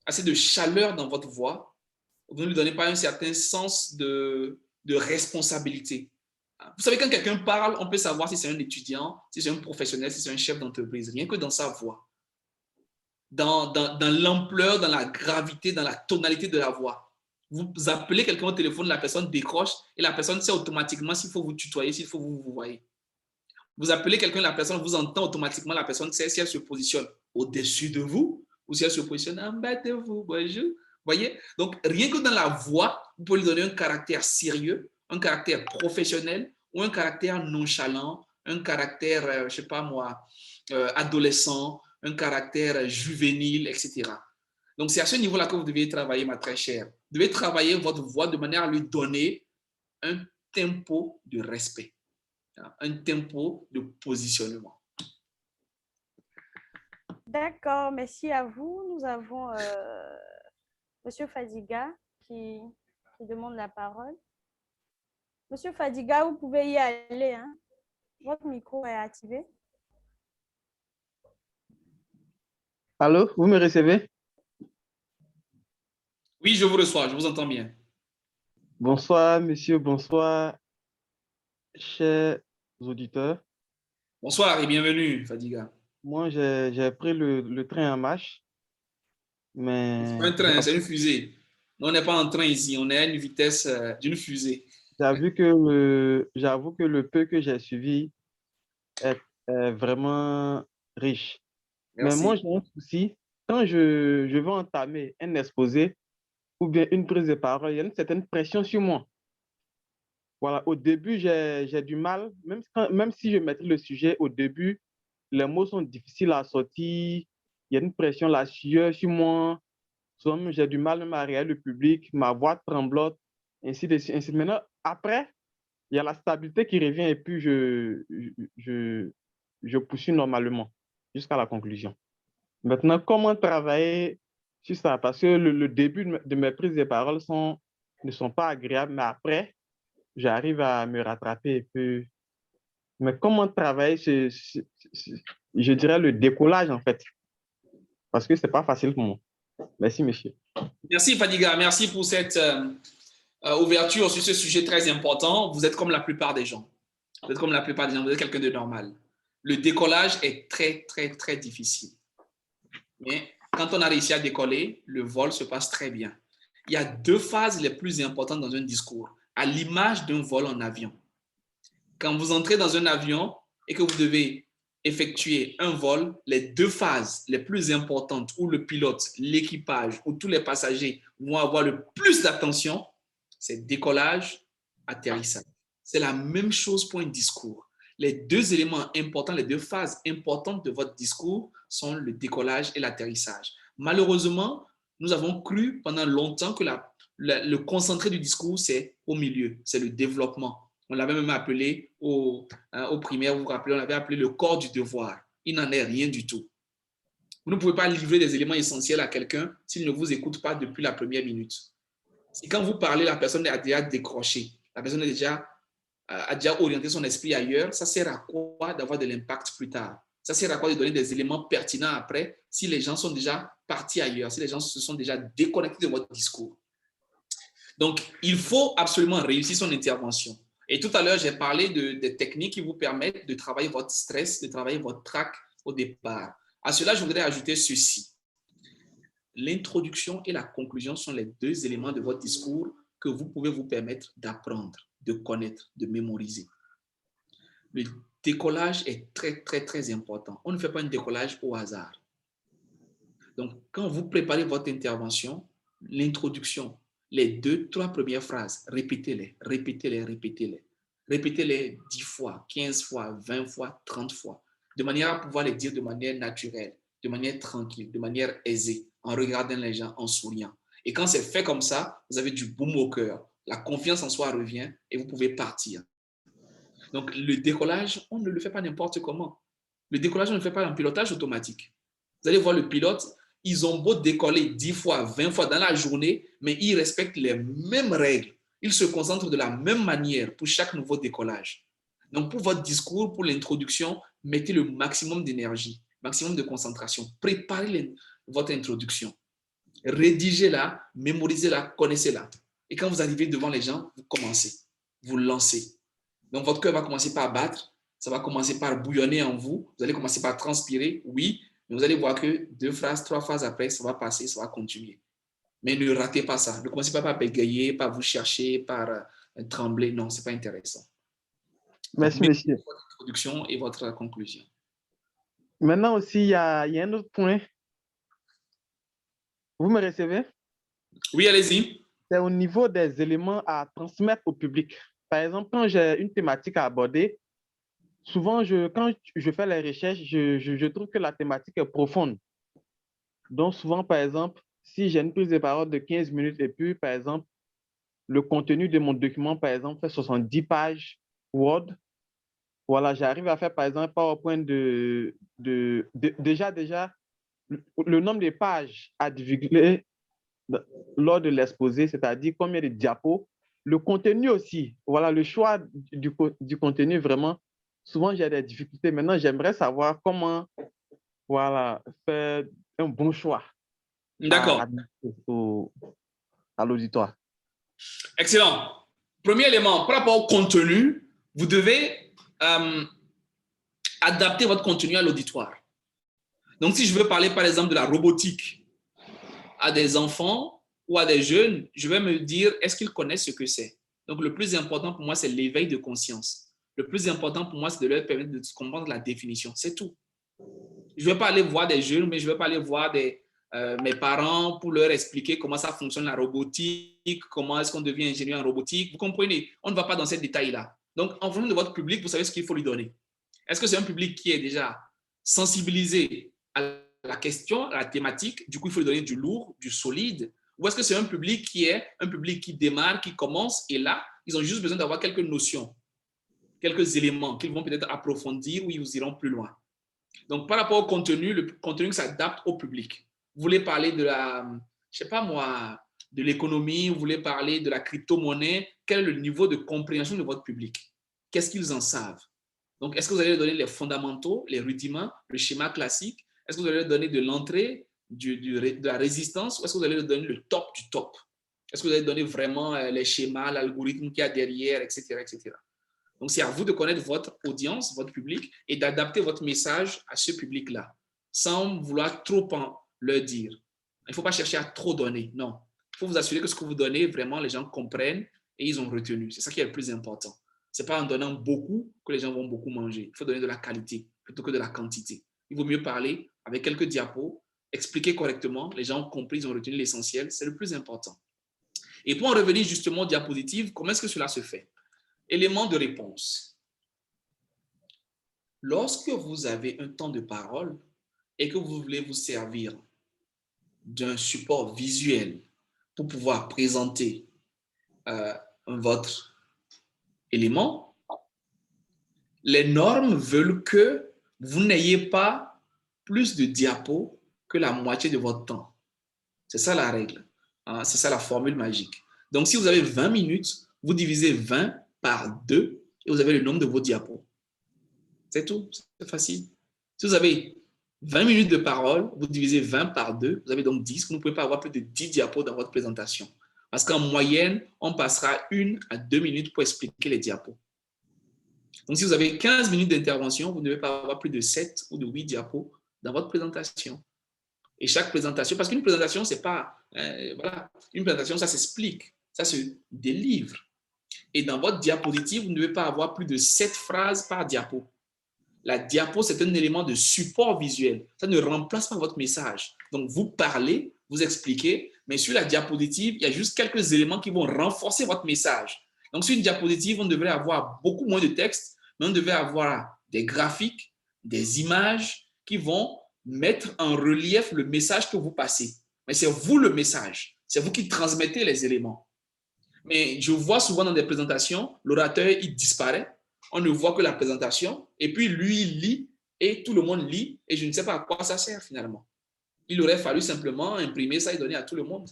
[SPEAKER 2] assez de chaleur dans votre voix, vous ne lui donnez pas un certain sens de responsabilité. Vous savez, quand quelqu'un parle, on peut savoir si c'est un étudiant, si c'est un professionnel, si c'est un chef d'entreprise, rien que dans sa voix, dans l'ampleur, dans la gravité, dans la tonalité de la voix. Vous appelez quelqu'un au téléphone, la personne décroche et la personne sait automatiquement s'il faut vous tutoyer, s'il faut vous voyez. Vous appelez quelqu'un, la personne vous entend automatiquement, la personne sait si elle se positionne au-dessus de vous ou si elle se positionne en bas de vous. Bonjour. Voyez? Donc, rien que dans la voix, vous pouvez lui donner un caractère sérieux, un caractère professionnel ou un caractère nonchalant, un caractère, je ne sais pas moi, adolescent, un caractère juvénile, etc. Donc, c'est à ce niveau-là que vous devez travailler, ma très chère. Vous devez travailler votre voix de manière à lui donner un tempo de respect, un tempo de positionnement.
[SPEAKER 1] D'accord, merci à vous. Nous avons Monsieur Fadiga qui demande la parole. Monsieur Fadiga, vous pouvez y aller. Hein? Votre micro est activé.
[SPEAKER 8] Allô, vous me recevez?
[SPEAKER 2] Oui, je vous reçois, je vous entends bien.
[SPEAKER 8] Bonsoir, monsieur, bonsoir, chers auditeurs.
[SPEAKER 2] Bonsoir et bienvenue, Fadiga.
[SPEAKER 8] Moi, j'ai pris le train en marche, mais...
[SPEAKER 2] C'est pas un train, c'est une fusée. On n'est pas en train ici, on est à une vitesse d'une fusée.
[SPEAKER 8] J'avoue que le peu que j'ai suivi est vraiment riche.
[SPEAKER 2] Merci.
[SPEAKER 8] Mais moi, j'ai un souci. Quand je veux entamer un exposé ou bien une prise de parole, il y a une certaine pression sur moi. Voilà, au début, j'ai du mal, même si je maîtrise le sujet, au début, les mots sont difficiles à sortir, il y a une pression, la sueur sur moi, souvent j'ai du mal même à réagir le public, ma voix tremblote, ainsi de suite. Maintenant, après, il y a la stabilité qui revient et puis je poursuis normalement jusqu'à la conclusion. Maintenant, comment travailler sur ça? Parce que le début de mes prises de parole ne sont pas agréables, mais après, j'arrive à me rattraper et puis... Mais comment travailler je dirais, le décollage, en fait? Parce que ce n'est pas facile pour moi. Merci, monsieur.
[SPEAKER 2] Merci, Fadiga. Merci pour cette ouverture sur ce sujet très important. Vous êtes comme la plupart des gens. Vous êtes comme la plupart des gens. Vous êtes quelqu'un de normal. Le décollage est très, très, très difficile. Mais quand on a réussi à décoller, le vol se passe très bien. Il y a deux phases les plus importantes dans un discours, à l'image d'un vol en avion. Quand vous entrez dans un avion et que vous devez effectuer un vol, les deux phases les plus importantes où le pilote, l'équipage, où tous les passagers vont avoir le plus d'attention, c'est décollage, atterrissage. C'est la même chose pour un discours. Les deux éléments importants, les deux phases importantes de votre discours sont le décollage et l'atterrissage. Malheureusement, nous avons cru pendant longtemps que le concentré du discours, c'est au milieu, c'est le développement. On l'avait même appelé au primaire, vous vous rappelez, on l'avait appelé le corps du devoir. Il n'en est rien du tout. Vous ne pouvez pas livrer des éléments essentiels à quelqu'un s'il ne vous écoute pas depuis la première minute. Si quand vous parlez, la personne a déjà décroché, la personne a déjà orienté son esprit ailleurs, ça sert à quoi d'avoir de l'impact plus tard? Ça sert à quoi de donner des éléments pertinents après si les gens sont déjà partis ailleurs, si les gens se sont déjà déconnectés de votre discours? Donc, il faut absolument réussir son intervention. Et tout à l'heure, j'ai parlé des techniques qui vous permettent de travailler votre stress, de travailler votre trac au départ. À cela, je voudrais ajouter ceci. L'introduction et la conclusion sont les deux éléments de votre discours que vous pouvez vous permettre d'apprendre, de connaître, de mémoriser. Le décollage est très, très, très important. On ne fait pas un décollage au hasard. Donc, quand vous préparez votre intervention, l'introduction, les 2, 3 premières phrases, répétez-les, répétez-les, répétez-les. Répétez-les 10 fois, 15 fois, 20 fois, 30 fois, de manière à pouvoir les dire de manière naturelle, de manière tranquille, de manière aisée, en regardant les gens, en souriant. Et quand c'est fait comme ça, vous avez du baume au cœur. La confiance en soi revient et vous pouvez partir. Donc, le décollage, on ne le fait pas n'importe comment. Le décollage, on ne le fait pas en pilotage automatique. Vous allez voir le pilote, ils ont beau décoller 10 fois, 20 fois dans la journée, mais ils respectent les mêmes règles. Ils se concentrent de la même manière pour chaque nouveau décollage. Donc, pour votre discours, pour l'introduction, mettez le maximum d'énergie, maximum de concentration. Préparez votre introduction. Rédigez-la, mémorisez-la, connaissez-la. Et quand vous arrivez devant les gens, vous commencez, vous lancez. Donc, votre cœur va commencer par battre, ça va commencer par bouillonner en vous, vous allez commencer par transpirer, oui, mais vous allez voir que 2 phrases, 3 phrases après, ça va passer, ça va continuer. Mais ne ratez pas ça. Ne commencez pas par bégayer, par vous chercher, par trembler. Non, ce n'est pas intéressant.
[SPEAKER 8] Merci,
[SPEAKER 2] Donc,
[SPEAKER 8] monsieur.
[SPEAKER 2] votre introduction et votre conclusion.
[SPEAKER 8] Maintenant aussi, il y a un autre point. Vous me recevez?
[SPEAKER 2] Oui, allez-y.
[SPEAKER 8] C'est au niveau des éléments à transmettre au public. Par exemple, quand j'ai une thématique à aborder, souvent, quand je fais les recherches, je trouve que la thématique est profonde. Donc, souvent, par exemple, si j'ai une prise de parole de 15 minutes et puis, par exemple, le contenu de mon document, par exemple, fait 70 pages Word, voilà, j'arrive à faire, par exemple, un PowerPoint déjà, le nombre de pages à divulguer lors de l'exposé, c'est-à-dire combien de diapos, le contenu aussi, voilà, le choix du contenu, vraiment, souvent j'ai des difficultés. Maintenant, j'aimerais savoir comment, voilà, faire un bon choix
[SPEAKER 2] D'accord.
[SPEAKER 8] à l'auditoire.
[SPEAKER 2] Excellent. Premier élément, par rapport au contenu, vous devez adapter votre contenu à l'auditoire. Donc, si je veux parler, par exemple, de la robotique à des enfants ou à des jeunes, je vais me dire, est-ce qu'ils connaissent ce que c'est? Donc, le plus important pour moi, c'est l'éveil de conscience. Le plus important pour moi, c'est de leur permettre de comprendre la définition. C'est tout. Je ne vais pas aller voir des jeunes, mais je ne vais pas aller voir mes parents pour leur expliquer comment ça fonctionne la robotique, comment est-ce qu'on devient ingénieur en robotique. Vous comprenez? On ne va pas dans ces détails-là. Donc, en fonction de votre public, vous savez ce qu'il faut lui donner. Est-ce que c'est un public qui est déjà sensibilisé à la question, à la thématique? Du coup, il faut lui donner du lourd, du solide. Ou est-ce que c'est un public qui démarre, qui commence, et là, ils ont juste besoin d'avoir quelques notions, quelques éléments qu'ils vont peut-être approfondir ou ils iront plus loin. Donc, par rapport au contenu, le contenu s'adapte au public. Vous voulez parler de je sais pas moi, de l'économie, vous voulez parler de la crypto-monnaie, quel est le niveau de compréhension de votre public? Qu'est-ce qu'ils en savent? Donc, est-ce que vous allez leur donner les fondamentaux, les rudiments, le schéma classique? Est-ce que vous allez leur donner de l'entrée, de la résistance, ou est-ce que vous allez leur donner le top du top? Est-ce que vous allez donner vraiment les schémas, l'algorithme qu'il y a derrière, etc., etc.? Donc, c'est à vous de connaître votre audience, votre public, et d'adapter votre message à ce public-là, sans vouloir trop leur dire. Il ne faut pas chercher à trop donner, non. Il faut vous assurer que ce que vous donnez, vraiment, les gens comprennent et ils ont retenu. C'est ça qui est le plus important. Ce n'est pas en donnant beaucoup que les gens vont beaucoup manger. Il faut donner de la qualité plutôt que de la quantité. Il vaut mieux parler avec quelques diapos, expliquer correctement, les gens ont compris, ils ont retenu l'essentiel, c'est le plus important. Et pour en revenir justement aux diapositives, comment est-ce que cela se fait? Élément de réponse. Lorsque vous avez un temps de parole et que vous voulez vous servir d'un support visuel pour pouvoir présenter votre élément, les normes veulent que vous n'ayez pas plus de diapos que la moitié de votre temps. C'est ça la règle. C'est ça la formule magique. Donc, si vous avez 20 minutes, vous divisez 20 par 2 et vous avez le nombre de vos diapos. C'est tout, c'est facile. Si vous avez 20 minutes de parole, vous divisez 20 par 2, vous avez donc 10. Vous ne pouvez pas avoir plus de 10 diapos dans votre présentation. Parce qu'en moyenne, on passera 1 à 2 minutes pour expliquer les diapos. Donc, si vous avez 15 minutes d'intervention, vous ne devez pas avoir plus de 7 ou de 8 diapos dans votre présentation. Et chaque présentation, parce qu'une présentation, c'est pas... voilà, une présentation, ça s'explique, ça se délivre. Et dans votre diapositive, vous ne devez pas avoir plus de 7 phrases par diapo. La diapo, c'est un élément de support visuel. Ça ne remplace pas votre message. Donc, vous parlez, vous expliquez, mais sur la diapositive, il y a juste quelques éléments qui vont renforcer votre message. Donc, sur une diapositive, on devrait avoir beaucoup moins de texte, mais on devrait avoir des graphiques, des images qui vont mettre en relief le message que vous passez. Mais c'est vous le message. C'est vous qui transmettez les éléments. Mais je vois souvent dans des présentations, l'orateur, il disparaît. On ne voit que la présentation. Et puis, lui, il lit et tout le monde lit. Et je ne sais pas à quoi ça sert finalement. Il aurait fallu simplement imprimer ça et donner à tout le monde.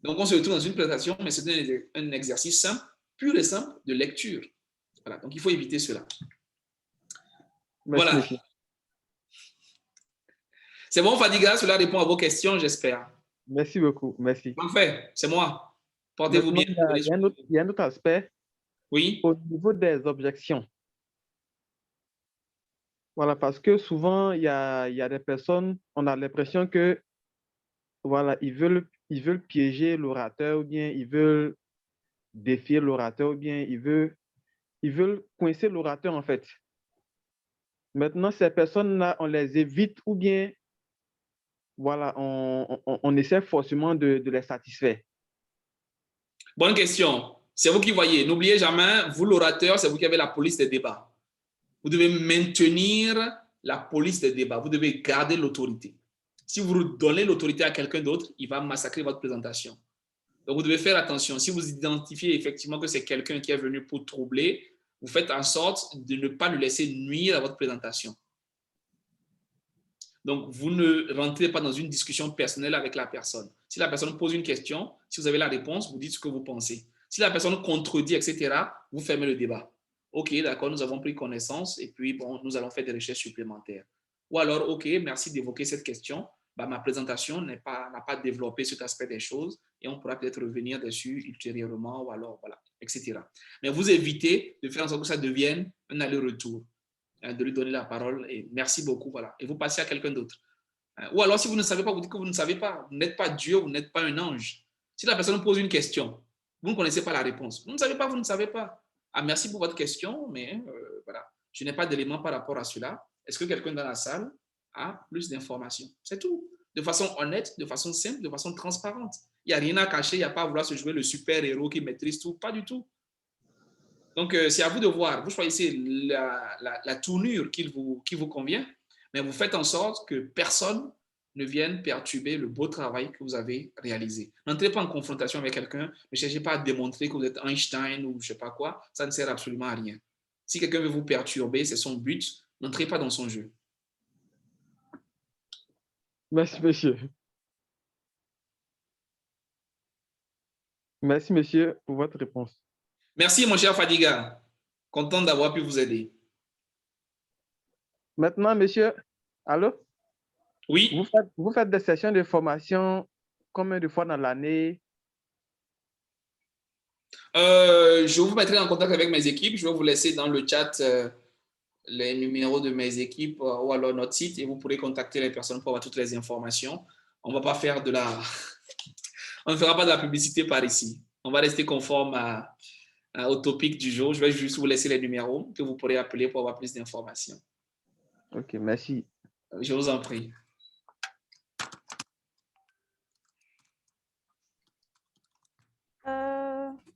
[SPEAKER 2] Donc, on se retrouve dans une présentation, mais c'est un exercice simple, pur et simple de lecture. Voilà. Donc, il faut éviter cela.
[SPEAKER 8] Merci,
[SPEAKER 2] voilà.
[SPEAKER 8] monsieur.
[SPEAKER 2] C'est bon, Fadiga, cela répond à vos questions, j'espère.
[SPEAKER 8] Merci beaucoup. Merci.
[SPEAKER 2] Parfait, c'est moi. Portez-vous bien.
[SPEAKER 8] Il y a un autre aspect.
[SPEAKER 2] Oui.
[SPEAKER 8] Au niveau des objections. Voilà, parce que souvent, il y a des personnes, on a l'impression que, voilà, ils veulent piéger l'orateur, ou bien ils veulent défier l'orateur, ou bien ils veulent coincer l'orateur, en fait. Maintenant, ces personnes-là, on les évite, ou bien, voilà, on essaie forcément de les satisfaire.
[SPEAKER 2] Bonne question. C'est vous qui voyez. N'oubliez jamais, vous, l'orateur, c'est vous qui avez la police des débats. Vous devez maintenir la police des débats. Vous devez garder l'autorité. Si vous donnez l'autorité à quelqu'un d'autre, il va massacrer votre présentation. Donc, vous devez faire attention. Si vous identifiez effectivement que c'est quelqu'un qui est venu pour troubler, vous faites en sorte de ne pas le laisser nuire à votre présentation. Donc, vous ne rentrez pas dans une discussion personnelle avec la personne. Si la personne pose une question, si vous avez la réponse, vous dites ce que vous pensez. Si la personne contredit, etc., vous fermez le débat. OK, d'accord, nous avons pris connaissance et puis, bon, nous allons faire des recherches supplémentaires. Ou alors, OK, merci d'évoquer cette question. Bah, ma présentation n'a pas développé cet aspect des choses et on pourra peut-être revenir dessus ultérieurement ou alors, voilà, etc. Mais vous évitez de faire en sorte que ça devienne un aller-retour, de lui donner la parole et merci beaucoup, voilà. Et vous passez à quelqu'un d'autre. Ou alors, si vous ne savez pas, vous dites que vous ne savez pas. Vous n'êtes pas Dieu, vous n'êtes pas un ange. Si la personne pose une question, vous ne connaissez pas la réponse. Vous ne savez pas, vous ne savez pas. Ah, merci pour votre question, mais voilà, je n'ai pas d'éléments par rapport à cela. Est-ce que quelqu'un dans la salle a plus d'informations? C'est tout. De façon honnête, de façon simple, de façon transparente. Il n'y a rien à cacher, il n'y a pas à vouloir se jouer le super-héros qui maîtrise tout. Pas du tout. Donc, c'est à vous de voir. Vous choisissez la tournure qui vous convient, mais vous faites en sorte que personne ne vienne perturber le beau travail que vous avez réalisé. N'entrez pas en confrontation avec quelqu'un, ne cherchez pas à démontrer que vous êtes Einstein ou je ne sais pas quoi. Ça ne sert absolument à rien. Si quelqu'un veut vous perturber, c'est son but. N'entrez pas dans son jeu.
[SPEAKER 8] Merci, monsieur. Merci, monsieur, pour votre réponse.
[SPEAKER 2] Merci, mon cher Fadiga. Content d'avoir pu vous aider.
[SPEAKER 8] Maintenant, monsieur, allô?
[SPEAKER 2] Oui.
[SPEAKER 8] Vous faites des sessions de formation combien de fois dans l'année?
[SPEAKER 2] Je vous mettrai en contact avec mes équipes. Je vais vous laisser dans le chat les numéros de mes équipes ou alors notre site et vous pourrez contacter les personnes pour avoir toutes les informations. On ne va pas faire on ne fera pas de la publicité par ici. On va rester conforme au topic du jour. Je vais juste vous laisser les numéros que vous pourrez appeler pour avoir plus d'informations.
[SPEAKER 8] Ok, merci.
[SPEAKER 2] Je vous en prie.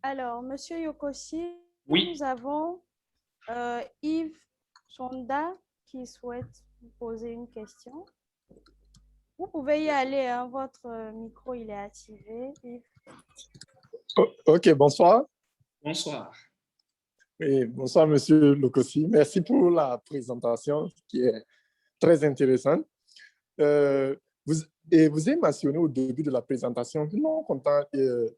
[SPEAKER 1] Alors, Monsieur Yokosi,
[SPEAKER 2] oui.
[SPEAKER 1] Nous avons Yves Sonda qui souhaite vous poser une question. Vous pouvez y aller, hein, votre micro il est activé. Yves.
[SPEAKER 9] Ok, bonsoir.
[SPEAKER 2] Bonsoir.
[SPEAKER 9] Oui, bonsoir, Monsieur Lokosi. Merci pour la présentation qui est très intéressante. Vous avez mentionné au début de la présentation, non content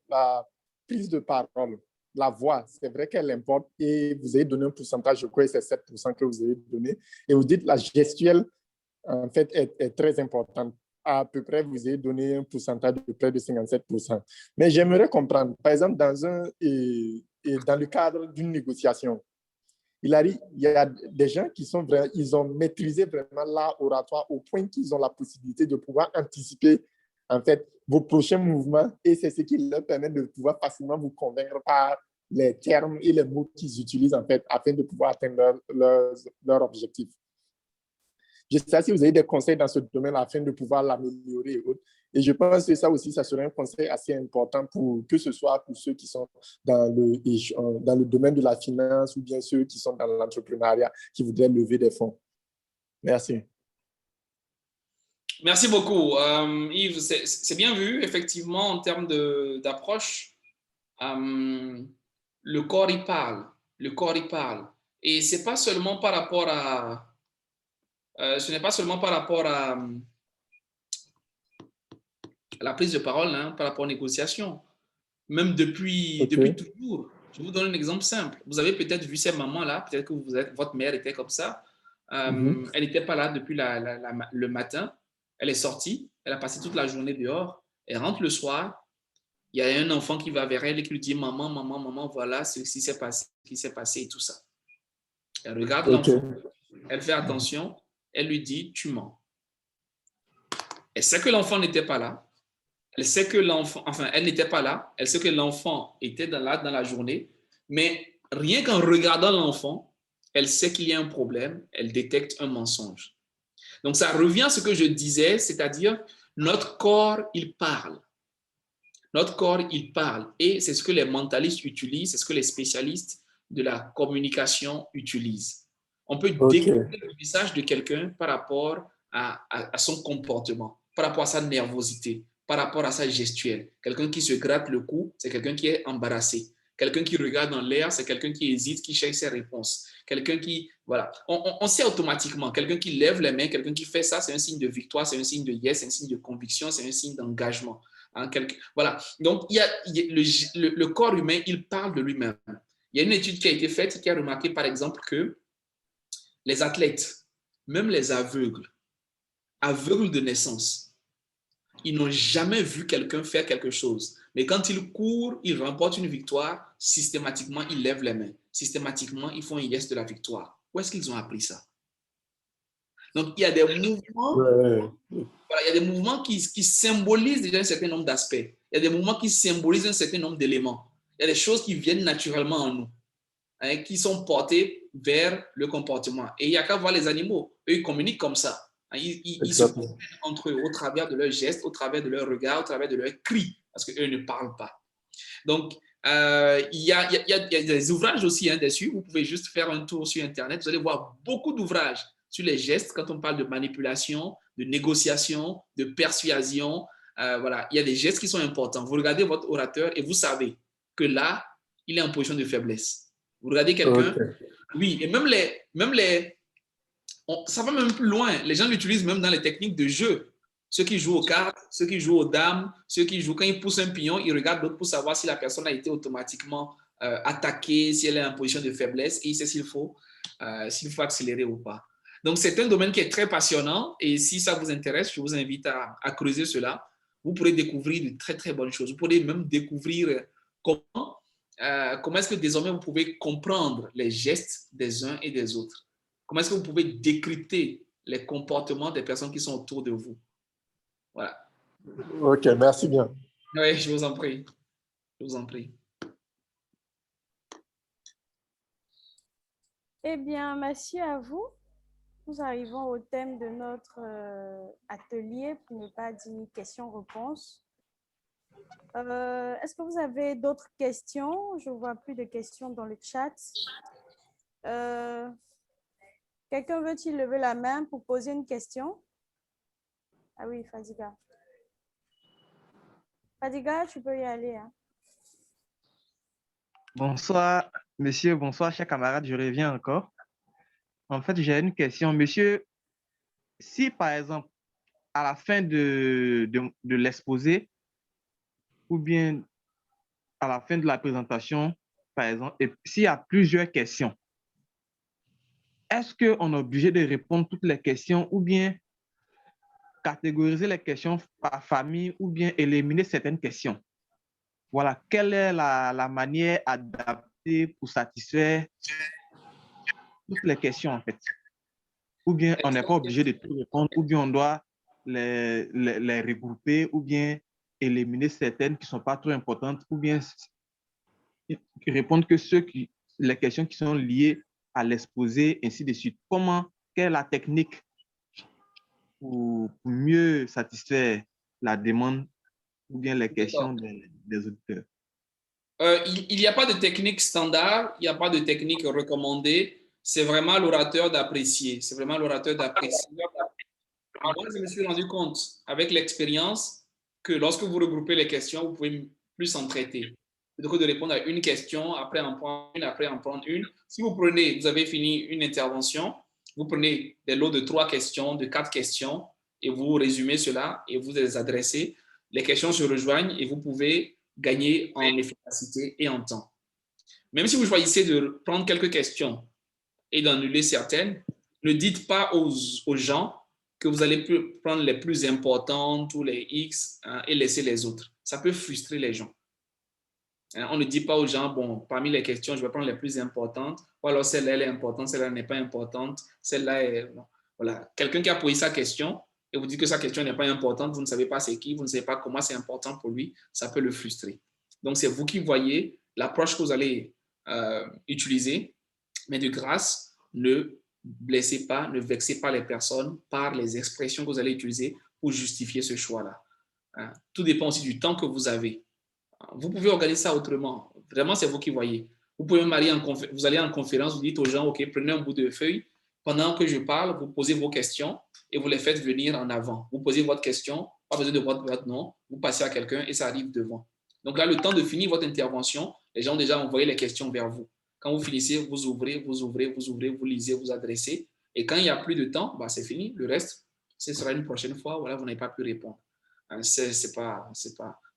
[SPEAKER 9] la prise de parole, la voix, c'est vrai qu'elle importe et vous avez donné un pourcentage, je crois que c'est 7% que vous avez donné. Et vous dites que la gestuelle, en fait, est très importante. À peu près, vous avez donné un pourcentage de près de 57%. Mais j'aimerais comprendre, par exemple, dans le cadre d'une négociation, il y a des gens qui sont vraiment, ils ont maîtrisé vraiment l'art oratoire au point qu'ils ont la possibilité de pouvoir anticiper, en fait, vos prochains mouvements et c'est ce qui leur permet de pouvoir facilement vous convaincre par les termes et les mots qu'ils utilisent en fait afin de pouvoir atteindre leur objectif. Je sais pas si vous avez des conseils dans ce domaine afin de pouvoir l'améliorer. Et je pense que ça aussi, ça serait un conseil assez important pour que ce soit pour ceux qui sont dans le domaine de la finance ou bien ceux qui sont dans l'entrepreneuriat, qui voudraient lever des fonds. Merci.
[SPEAKER 2] Merci beaucoup. Yves, c'est bien vu, effectivement, en termes d'approche. Le corps, il parle. Le corps, il parle. Et ce n'est pas seulement par rapport à... ce n'est pas seulement par rapport à la prise de parole, hein, par rapport aux négociations. Même depuis toujours. Je vous donne un exemple simple. Vous avez peut-être vu ces mamans-là, peut-être que votre mère était comme ça. Elle n'était pas là depuis le matin. Elle est sortie, elle a passé toute la journée dehors. Elle rentre le soir. Il y a un enfant qui va vers elle et qui lui dit « Maman, maman, maman, voilà ce qui s'est passé et tout ça. » Elle regarde l'enfant, elle fait attention, elle lui dit « Tu mens. » Elle sait que l'enfant n'était pas là. Elle sait que elle n'était pas là. Elle sait que l'enfant était dans la journée. Mais rien qu'en regardant l'enfant, elle sait qu'il y a un problème. Elle détecte un mensonge. Donc, ça revient à ce que je disais, c'est-à-dire notre corps, il parle. Notre corps, il parle. Et c'est ce que les mentalistes utilisent, c'est ce que les spécialistes de la communication utilisent. On peut découvrir le message de quelqu'un par rapport à son comportement, par rapport à sa nervosité, par rapport à sa gestuelle. Quelqu'un qui se gratte le cou, c'est quelqu'un qui est embarrassé. Quelqu'un qui regarde dans l'air, c'est quelqu'un qui hésite, qui cherche ses réponses. Quelqu'un qui, voilà, on sait automatiquement. Quelqu'un qui lève les mains, quelqu'un qui fait ça, c'est un signe de victoire, c'est un signe de yes, c'est un signe de conviction, c'est un signe d'engagement. Hein, voilà. Donc, le corps humain, il parle de lui-même. Il y a une étude qui a été faite qui a remarqué, par exemple, que les athlètes, même les aveugles de naissance, ils n'ont jamais vu quelqu'un faire quelque chose. Mais quand ils courent, ils remportent une victoire, systématiquement, ils lèvent les mains. Systématiquement, ils font un yes de la victoire. Où est-ce qu'ils ont appris ça? Donc, il y a des mouvements, voilà, il y a des mouvements qui symbolisent déjà un certain nombre d'aspects. Il y a des mouvements qui symbolisent un certain nombre d'éléments. Il y a des choses qui viennent naturellement en nous, hein, qui sont portées vers le comportement. Et il n'y a qu'à voir les animaux. Eux, ils communiquent comme ça. Ils se comprennent entre eux au travers de leurs gestes, au travers de leurs regards, au travers de leurs cris, parce qu'eux ne parlent pas. Donc, il y a des ouvrages aussi dessus. Vous pouvez juste faire un tour sur Internet. Vous allez voir beaucoup d'ouvrages sur les gestes quand on parle de manipulation, de négociation, de persuasion. Voilà, il y a des gestes qui sont importants. Vous regardez votre orateur et vous savez que là, il est en position de faiblesse. Vous regardez quelqu'un, oui, et ça va même plus loin. Les gens l'utilisent même dans les techniques de jeu. Ceux qui jouent aux cartes, ceux qui jouent aux dames, ceux qui jouent, quand ils poussent un pion, ils regardent l'autre pour savoir si la personne a été automatiquement attaquée, si elle est en position de faiblesse, et il sait s'il faut accélérer ou pas. Donc, c'est un domaine qui est très passionnant, et si ça vous intéresse, je vous invite à creuser cela. Vous pourrez découvrir de très, très bonnes choses. Vous pourrez même découvrir comment est-ce que désormais vous pouvez comprendre les gestes des uns et des autres. Comment est-ce que vous pouvez décrypter les comportements des personnes qui sont autour de vous. Voilà.
[SPEAKER 9] OK, merci bien.
[SPEAKER 2] Oui, je vous en prie. Je vous en prie.
[SPEAKER 1] Eh bien, merci à vous. Nous arrivons au thème de notre atelier, pour ne pas dire questions-réponses. Est-ce que vous avez d'autres questions? Je ne vois plus de questions dans le chat. Quelqu'un veut-il lever la main pour poser une question? Ah oui, Fadiga. Fadiga, tu peux y aller. Hein.
[SPEAKER 8] Bonsoir, monsieur. Bonsoir, chers camarades. Je reviens encore. En fait, j'ai une question. Monsieur, si par exemple, à la fin de l'exposé, ou bien à la fin de la présentation, par exemple, et s'il y a plusieurs questions, est-ce qu'on est obligé de répondre toutes les questions ou bien catégoriser les questions par famille ou bien éliminer certaines questions? Voilà, quelle est la manière adaptée pour satisfaire toutes les questions en fait? Ou bien on n'est pas obligé de tout répondre, ou bien on doit les regrouper, ou bien éliminer certaines qui ne sont pas trop importantes, ou bien répondre que les questions qui sont liées à l'exposé, ainsi de suite. Quelle est la technique pour mieux satisfaire la demande ou bien les questions des auditeurs?
[SPEAKER 2] Il n'y a pas de technique standard, il n'y a pas de technique recommandée. C'est vraiment l'orateur d'apprécier. C'est vraiment l'orateur d'apprécier. Moi, je me suis rendu compte avec l'expérience que lorsque vous regroupez les questions, vous pouvez plus en traiter. Plutôt que de répondre à une question, après en prendre une, après en prendre une. Si vous avez fini une intervention, vous prenez des lots de 3 questions, de 4 questions, et vous résumez cela et vous les adressez. Les questions se rejoignent et vous pouvez gagner en efficacité et en temps. Même si vous choisissez de prendre quelques questions et d'annuler certaines, ne dites pas aux gens que vous allez prendre les plus importantes ou les X et laisser les autres. Ça peut frustrer les gens. On ne dit pas aux gens, bon, parmi les questions, je vais prendre les plus importantes, ou alors celle-là, elle est importante, celle-là n'est pas importante, celle-là est... Non. Voilà. Quelqu'un qui a posé sa question et vous dit que sa question n'est pas importante, vous ne savez pas c'est qui, vous ne savez pas comment c'est important pour lui, ça peut le frustrer. Donc, c'est vous qui voyez l'approche que vous allez utiliser, mais de grâce, ne blessez pas, ne vexez pas les personnes par les expressions que vous allez utiliser pour justifier ce choix-là. Tout dépend aussi du temps que vous avez. Vous pouvez organiser ça autrement. Vraiment, c'est vous qui voyez. Vous pouvez vous allez en conférence, vous dites aux gens, OK, prenez un bout de feuille. Pendant que je parle, vous posez vos questions et vous les faites venir en avant. Vous posez votre question, pas besoin de votre nom, vous passez à quelqu'un et ça arrive devant. Donc là, le temps de finir votre intervention, les gens ont déjà envoyé les questions vers vous. Quand vous finissez, vous ouvrez, vous lisez, vous adressez. Et quand il n'y a plus de temps, bah, c'est fini. Le reste, ce sera une prochaine fois. Voilà, vous n'avez pas pu répondre.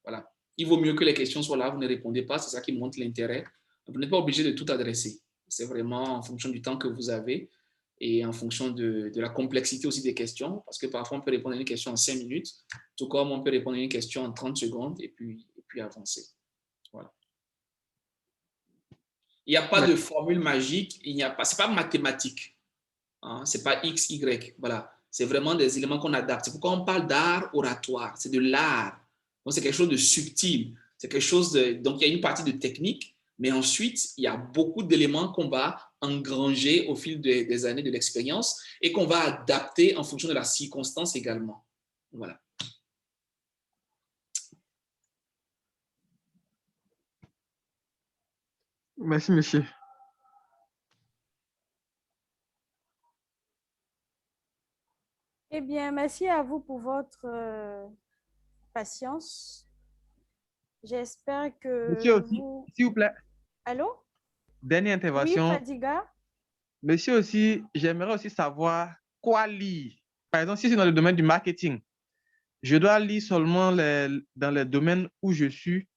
[SPEAKER 2] Voilà. Il vaut mieux que les questions soient là, vous ne répondez pas, c'est ça qui montre l'intérêt. Vous n'êtes pas obligé de tout adresser. C'est vraiment en fonction du temps que vous avez et en fonction de la complexité aussi des questions, parce que parfois on peut répondre à une question en 5 minutes, tout comme on peut répondre à une question en 30 secondes et puis avancer. Voilà. Il n'y a pas de formule magique, ce n'est pas mathématique, hein, ce n'est pas X, Y, voilà. C'est vraiment des éléments qu'on adapte. C'est pourquoi on parle d'art oratoire, c'est de l'art. Donc, c'est quelque chose de subtil. C'est quelque chose de... Donc, il y a une partie de technique, mais ensuite, il y a beaucoup d'éléments qu'on va engranger au fil des années de l'expérience et qu'on va adapter en fonction de la circonstance également. Voilà.
[SPEAKER 8] Merci, monsieur.
[SPEAKER 1] Eh bien, merci à vous pour votre patience. J'espère que
[SPEAKER 8] monsieur aussi, s'il vous plaît.
[SPEAKER 1] Allô?
[SPEAKER 8] Dernière intervention.
[SPEAKER 1] Oui, Fadiga.
[SPEAKER 8] Monsieur aussi, j'aimerais aussi savoir quoi lire. Par exemple, si c'est dans le domaine du marketing, je dois lire seulement dans les domaines où je suis,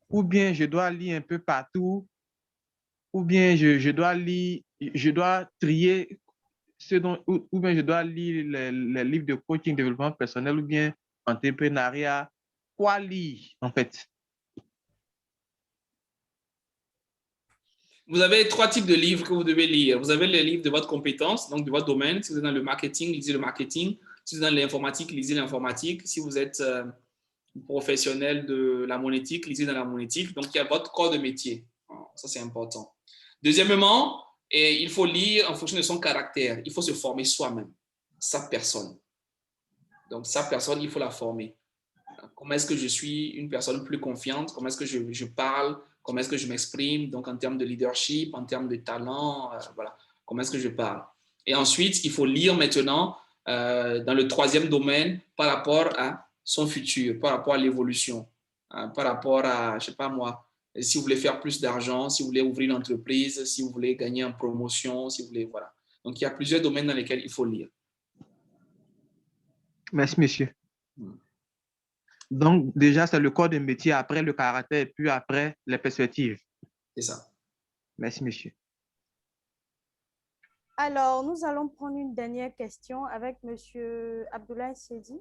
[SPEAKER 8] ou bien je dois lire un peu partout, ou bien je dois trier ou bien je dois lire les livres de coaching, développement personnel, ou bien entrepreneuriat. Quoi lire, en fait?
[SPEAKER 2] Vous avez 3 types de livres que vous devez lire. Vous avez les livres de votre compétence, donc de votre domaine. Si vous êtes dans le marketing, lisez le marketing. Si vous êtes dans l'informatique, lisez l'informatique. Si vous êtes professionnel de la monétique, lisez dans la monétique. Donc, il y a votre corps de métier. Ça, c'est important. Deuxièmement, il faut lire en fonction de son caractère. Il faut se former soi-même, sa personne. Donc, sa personne, il faut la former. Comment est-ce que je suis une personne plus confiante? Comment est-ce que je parle? Comment est-ce que je m'exprime? Donc, en termes de leadership, en termes de talent, voilà. Comment est-ce que je parle? Et ensuite, il faut lire maintenant dans le 3e domaine par rapport à son futur, par rapport à l'évolution, par rapport à, je ne sais pas moi, si vous voulez faire plus d'argent, si vous voulez ouvrir une entreprise, si vous voulez gagner en promotion, si vous voulez, voilà. Donc, il y a plusieurs domaines dans lesquels il faut lire.
[SPEAKER 8] Merci, monsieur. Donc, déjà, c'est le corps de métier, après le caractère, et puis après les perspectives.
[SPEAKER 2] C'est ça.
[SPEAKER 8] Merci, monsieur.
[SPEAKER 1] Alors, nous allons prendre une dernière question avec monsieur Abdoulaye Sedi.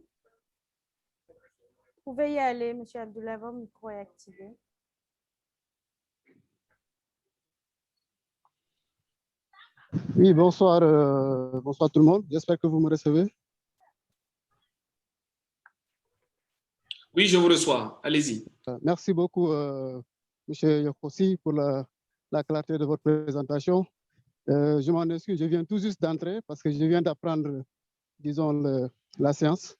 [SPEAKER 1] Vous pouvez y aller, monsieur Abdoulaye, votre micro est activé.
[SPEAKER 10] Oui, bonsoir, bonsoir tout le monde. J'espère que vous me recevez.
[SPEAKER 2] Oui, je vous reçois. Allez-y.
[SPEAKER 10] Merci beaucoup M. Yokossi, pour la clarté de votre présentation. Je m'en excuse, je viens tout juste d'entrer parce que je viens d'apprendre, disons, la séance.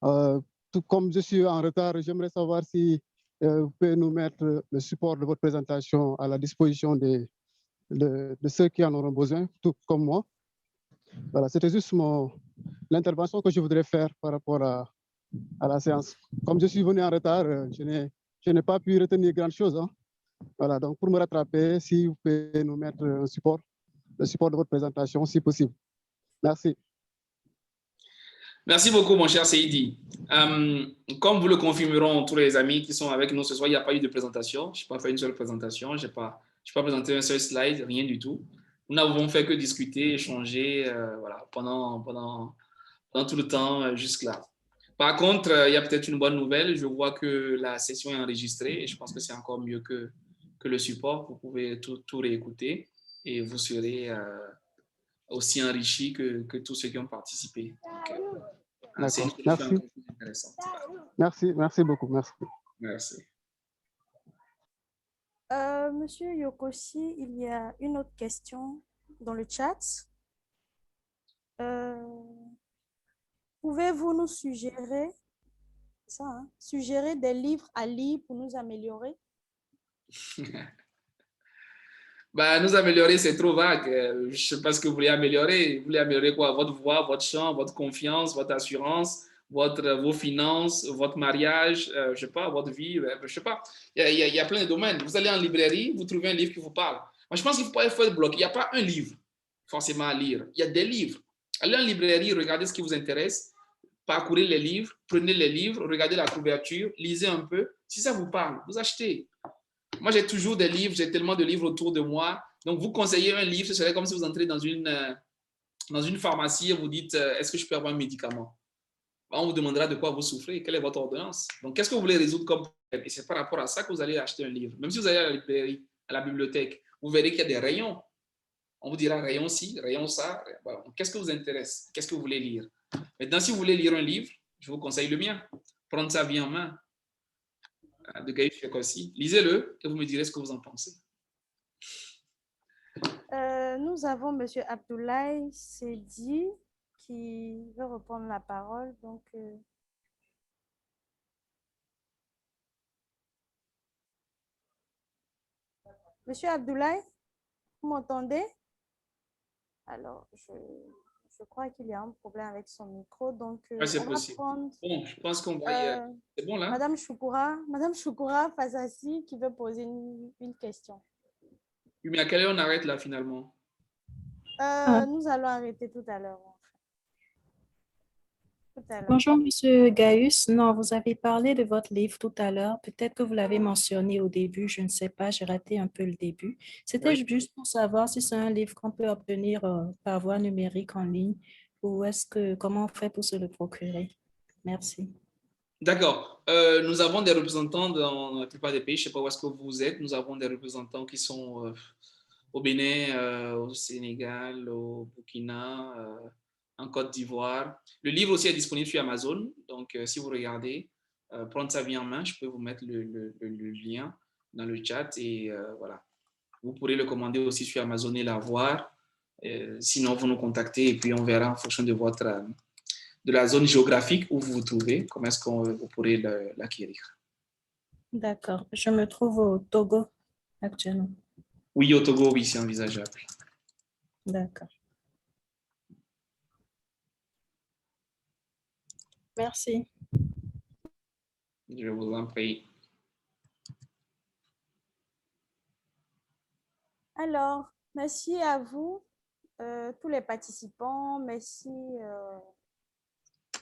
[SPEAKER 10] Tout comme je suis en retard, j'aimerais savoir si vous pouvez nous mettre le support de votre présentation à la disposition de ceux qui en auront besoin, tout comme moi. Voilà, c'était juste l'intervention que je voudrais faire par rapport à la séance. Comme je suis venu en retard, je n'ai pas pu retenir grand-chose. Hein. Voilà, donc pour me rattraper, si vous pouvez nous mettre le support de votre présentation, si possible. Merci.
[SPEAKER 2] Merci beaucoup, mon cher Seidi. Comme vous le confirmeront tous les amis qui sont avec nous ce soir, il n'y a pas eu de présentation. Je n'ai pas fait une seule présentation. Je n'ai pas présenté un seul slide, rien du tout. Nous n'avons fait que discuter, échanger voilà, pendant tout le temps jusque-là. Par contre, il y a peut-être une bonne nouvelle. Je vois que la session est enregistrée et je pense que c'est encore mieux que le support. Vous pouvez tout réécouter et vous serez aussi enrichis que tous ceux qui ont participé. C'est une solution intéressante.
[SPEAKER 10] Merci beaucoup.
[SPEAKER 2] Merci.
[SPEAKER 1] Monsieur Yokossi, il y a une autre question dans le chat. Pouvez-vous nous suggérer des livres à lire pour nous améliorer?
[SPEAKER 2] Nous améliorer, c'est trop vague. Je ne sais pas ce que vous voulez améliorer. Vous voulez améliorer quoi? Votre voix, votre chant, votre confiance, votre assurance, vos finances, votre mariage, je ne sais pas, votre vie, je ne sais pas. Il y a plein de domaines. Vous allez en librairie, vous trouvez un livre qui vous parle. Moi, je pense qu'il faut être bloqué. Il n'y a pas un livre forcément à lire. Il y a des livres. Allez en librairie, regardez ce qui vous intéresse, parcourez les livres, prenez les livres, regardez la couverture, lisez un peu. Si ça vous parle, vous achetez. Moi, j'ai toujours des livres, j'ai tellement de livres autour de moi. Donc, vous conseillez un livre, ce serait comme si vous entrez dans une pharmacie et vous dites, est-ce que je peux avoir un médicament? On vous demandera de quoi vous souffrez, quelle est votre ordonnance. Donc, qu'est-ce que vous voulez résoudre comme problème? Et c'est par rapport à ça que vous allez acheter un livre. Même si vous allez à la librairie, à la bibliothèque, vous verrez qu'il y a des rayons. On vous dira rayon ci, rayon ça. Voilà. Qu'est-ce que vous intéresse? Qu'est-ce que vous voulez lire? Maintenant, si vous voulez lire un livre, je vous conseille le mien. Prendre sa vie en main. De Gayus Yokossi. Lisez-le et vous me direz ce que vous en pensez.
[SPEAKER 1] Nous avons M. Abdoulaye Sedi qui veut reprendre la parole. Donc, M. Abdoulaye, vous m'entendez? Alors, je crois qu'il y a un problème avec son micro. Donc,
[SPEAKER 2] c'est possible. Bon, je pense qu'on va y aller. C'est bon là?
[SPEAKER 1] Madame Choukoura Fazassi qui veut poser une question.
[SPEAKER 2] Oui, mais à quelle heure on arrête là finalement?
[SPEAKER 1] Nous allons arrêter tout à l'heure.
[SPEAKER 11] Bonjour, Monsieur Gaius. Non, vous avez parlé de votre livre tout à l'heure. Peut-être que vous l'avez mentionné au début. Je ne sais pas, j'ai raté un peu le début. C'était juste pour savoir si c'est un livre qu'on peut obtenir par voie numérique en ligne ou comment on fait pour se le procurer? Merci.
[SPEAKER 2] D'accord. Nous avons des représentants dans la plupart des pays. Je ne sais pas où est-ce que vous êtes. Nous avons des représentants qui sont au Bénin, au Sénégal, au Burkina, en Côte d'Ivoire. Le livre aussi est disponible sur Amazon. Donc, si vous regardez, Prendre sa vie en main, je peux vous mettre le lien dans le chat. Et voilà. Vous pourrez le commander aussi sur Amazon et l'avoir. Sinon, vous nous contactez et puis on verra en fonction de de la zone géographique où vous vous trouvez, comment est-ce que vous pourrez l'acquérir.
[SPEAKER 11] D'accord. Je me trouve au Togo actuellement.
[SPEAKER 2] Oui, au Togo, oui, c'est envisageable.
[SPEAKER 11] D'accord. Merci.
[SPEAKER 2] Je vous en prie.
[SPEAKER 1] Alors, merci à vous, tous les participants. Merci,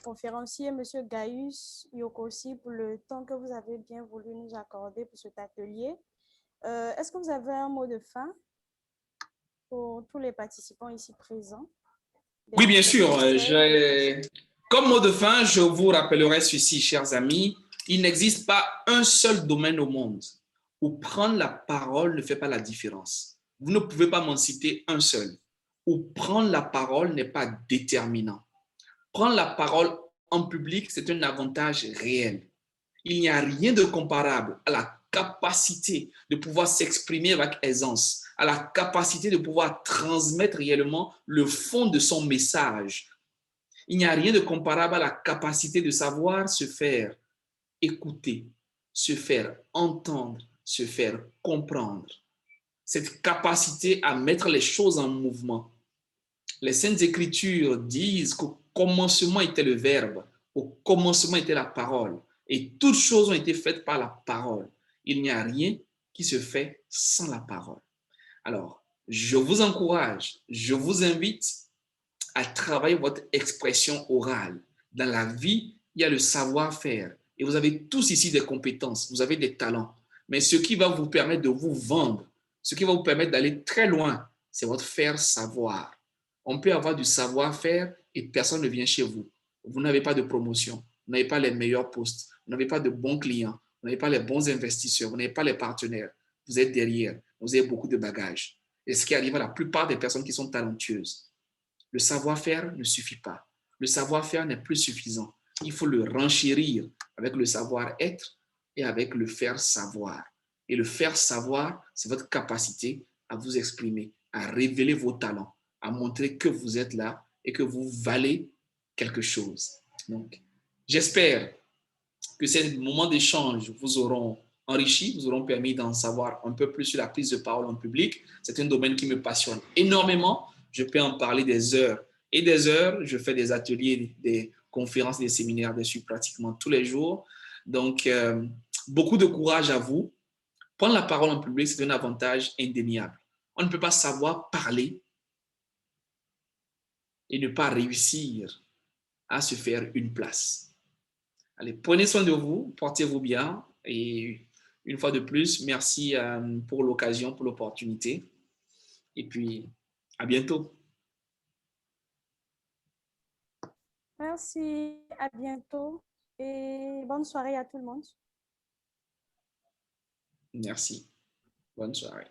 [SPEAKER 1] conférencier, M. Gaius Yokossi, pour le temps que vous avez bien voulu nous accorder pour cet atelier. Est-ce que vous avez un mot de fin pour tous les participants ici présents?
[SPEAKER 2] Oui, bien sûr. Comme mot de fin, je vous rappellerai ceci, chers amis. Il n'existe pas un seul domaine au monde où prendre la parole ne fait pas la différence. Vous ne pouvez pas m'en citer un seul où prendre la parole n'est pas déterminant. Prendre la parole en public, c'est un avantage réel. Il n'y a rien de comparable à la capacité de pouvoir s'exprimer avec aisance, a la capacité de pouvoir transmettre réellement le fond de son message. Il n'y a rien de comparable à la capacité de savoir se faire écouter, se faire entendre, se faire comprendre. Cette capacité à mettre les choses en mouvement. Les Saintes Écritures disent qu'au commencement était le Verbe, au commencement était la parole, et toutes choses ont été faites par la parole. Il n'y a rien qui se fait sans la parole. Alors, je vous encourage, je vous invite à travailler votre expression orale. Dans la vie, il y a le savoir-faire, et vous avez tous ici des compétences, vous avez des talents, mais ce qui va vous permettre de vous vendre, ce qui va vous permettre d'aller très loin, c'est votre faire savoir. On peut avoir du savoir-faire et personne ne vient chez vous. Vous n'avez pas de promotion, vous n'avez pas les meilleurs postes, vous n'avez pas de bons clients, vous n'avez pas les bons investisseurs, vous n'avez pas les partenaires. Vous êtes derrière, vous avez beaucoup de bagages. Et ce qui arrive à la plupart des personnes qui sont talentueuses. Le savoir-faire ne suffit pas. Le savoir-faire n'est plus suffisant. Il faut le renchérir avec le savoir-être et avec le faire savoir. Et le faire savoir, c'est votre capacité à vous exprimer, à révéler vos talents, à montrer que vous êtes là et que vous valez quelque chose. Donc, j'espère que ces moments d'échange vous auront enrichi, vous auront permis d'en savoir un peu plus sur la prise de parole en public. C'est un domaine qui me passionne énormément. Je peux en parler des heures et des heures. Je fais des ateliers, des conférences, des séminaires dessus pratiquement tous les jours. Donc, beaucoup de courage à vous. Prendre la parole en public, c'est un avantage indéniable. On ne peut pas savoir parler et ne pas réussir à se faire une place. Allez, prenez soin de vous, portez-vous bien et une fois de plus, merci pour l'occasion, pour l'opportunité. Et puis, à bientôt.
[SPEAKER 1] Merci, à bientôt et bonne soirée à tout le monde.
[SPEAKER 2] Merci. Bonne soirée.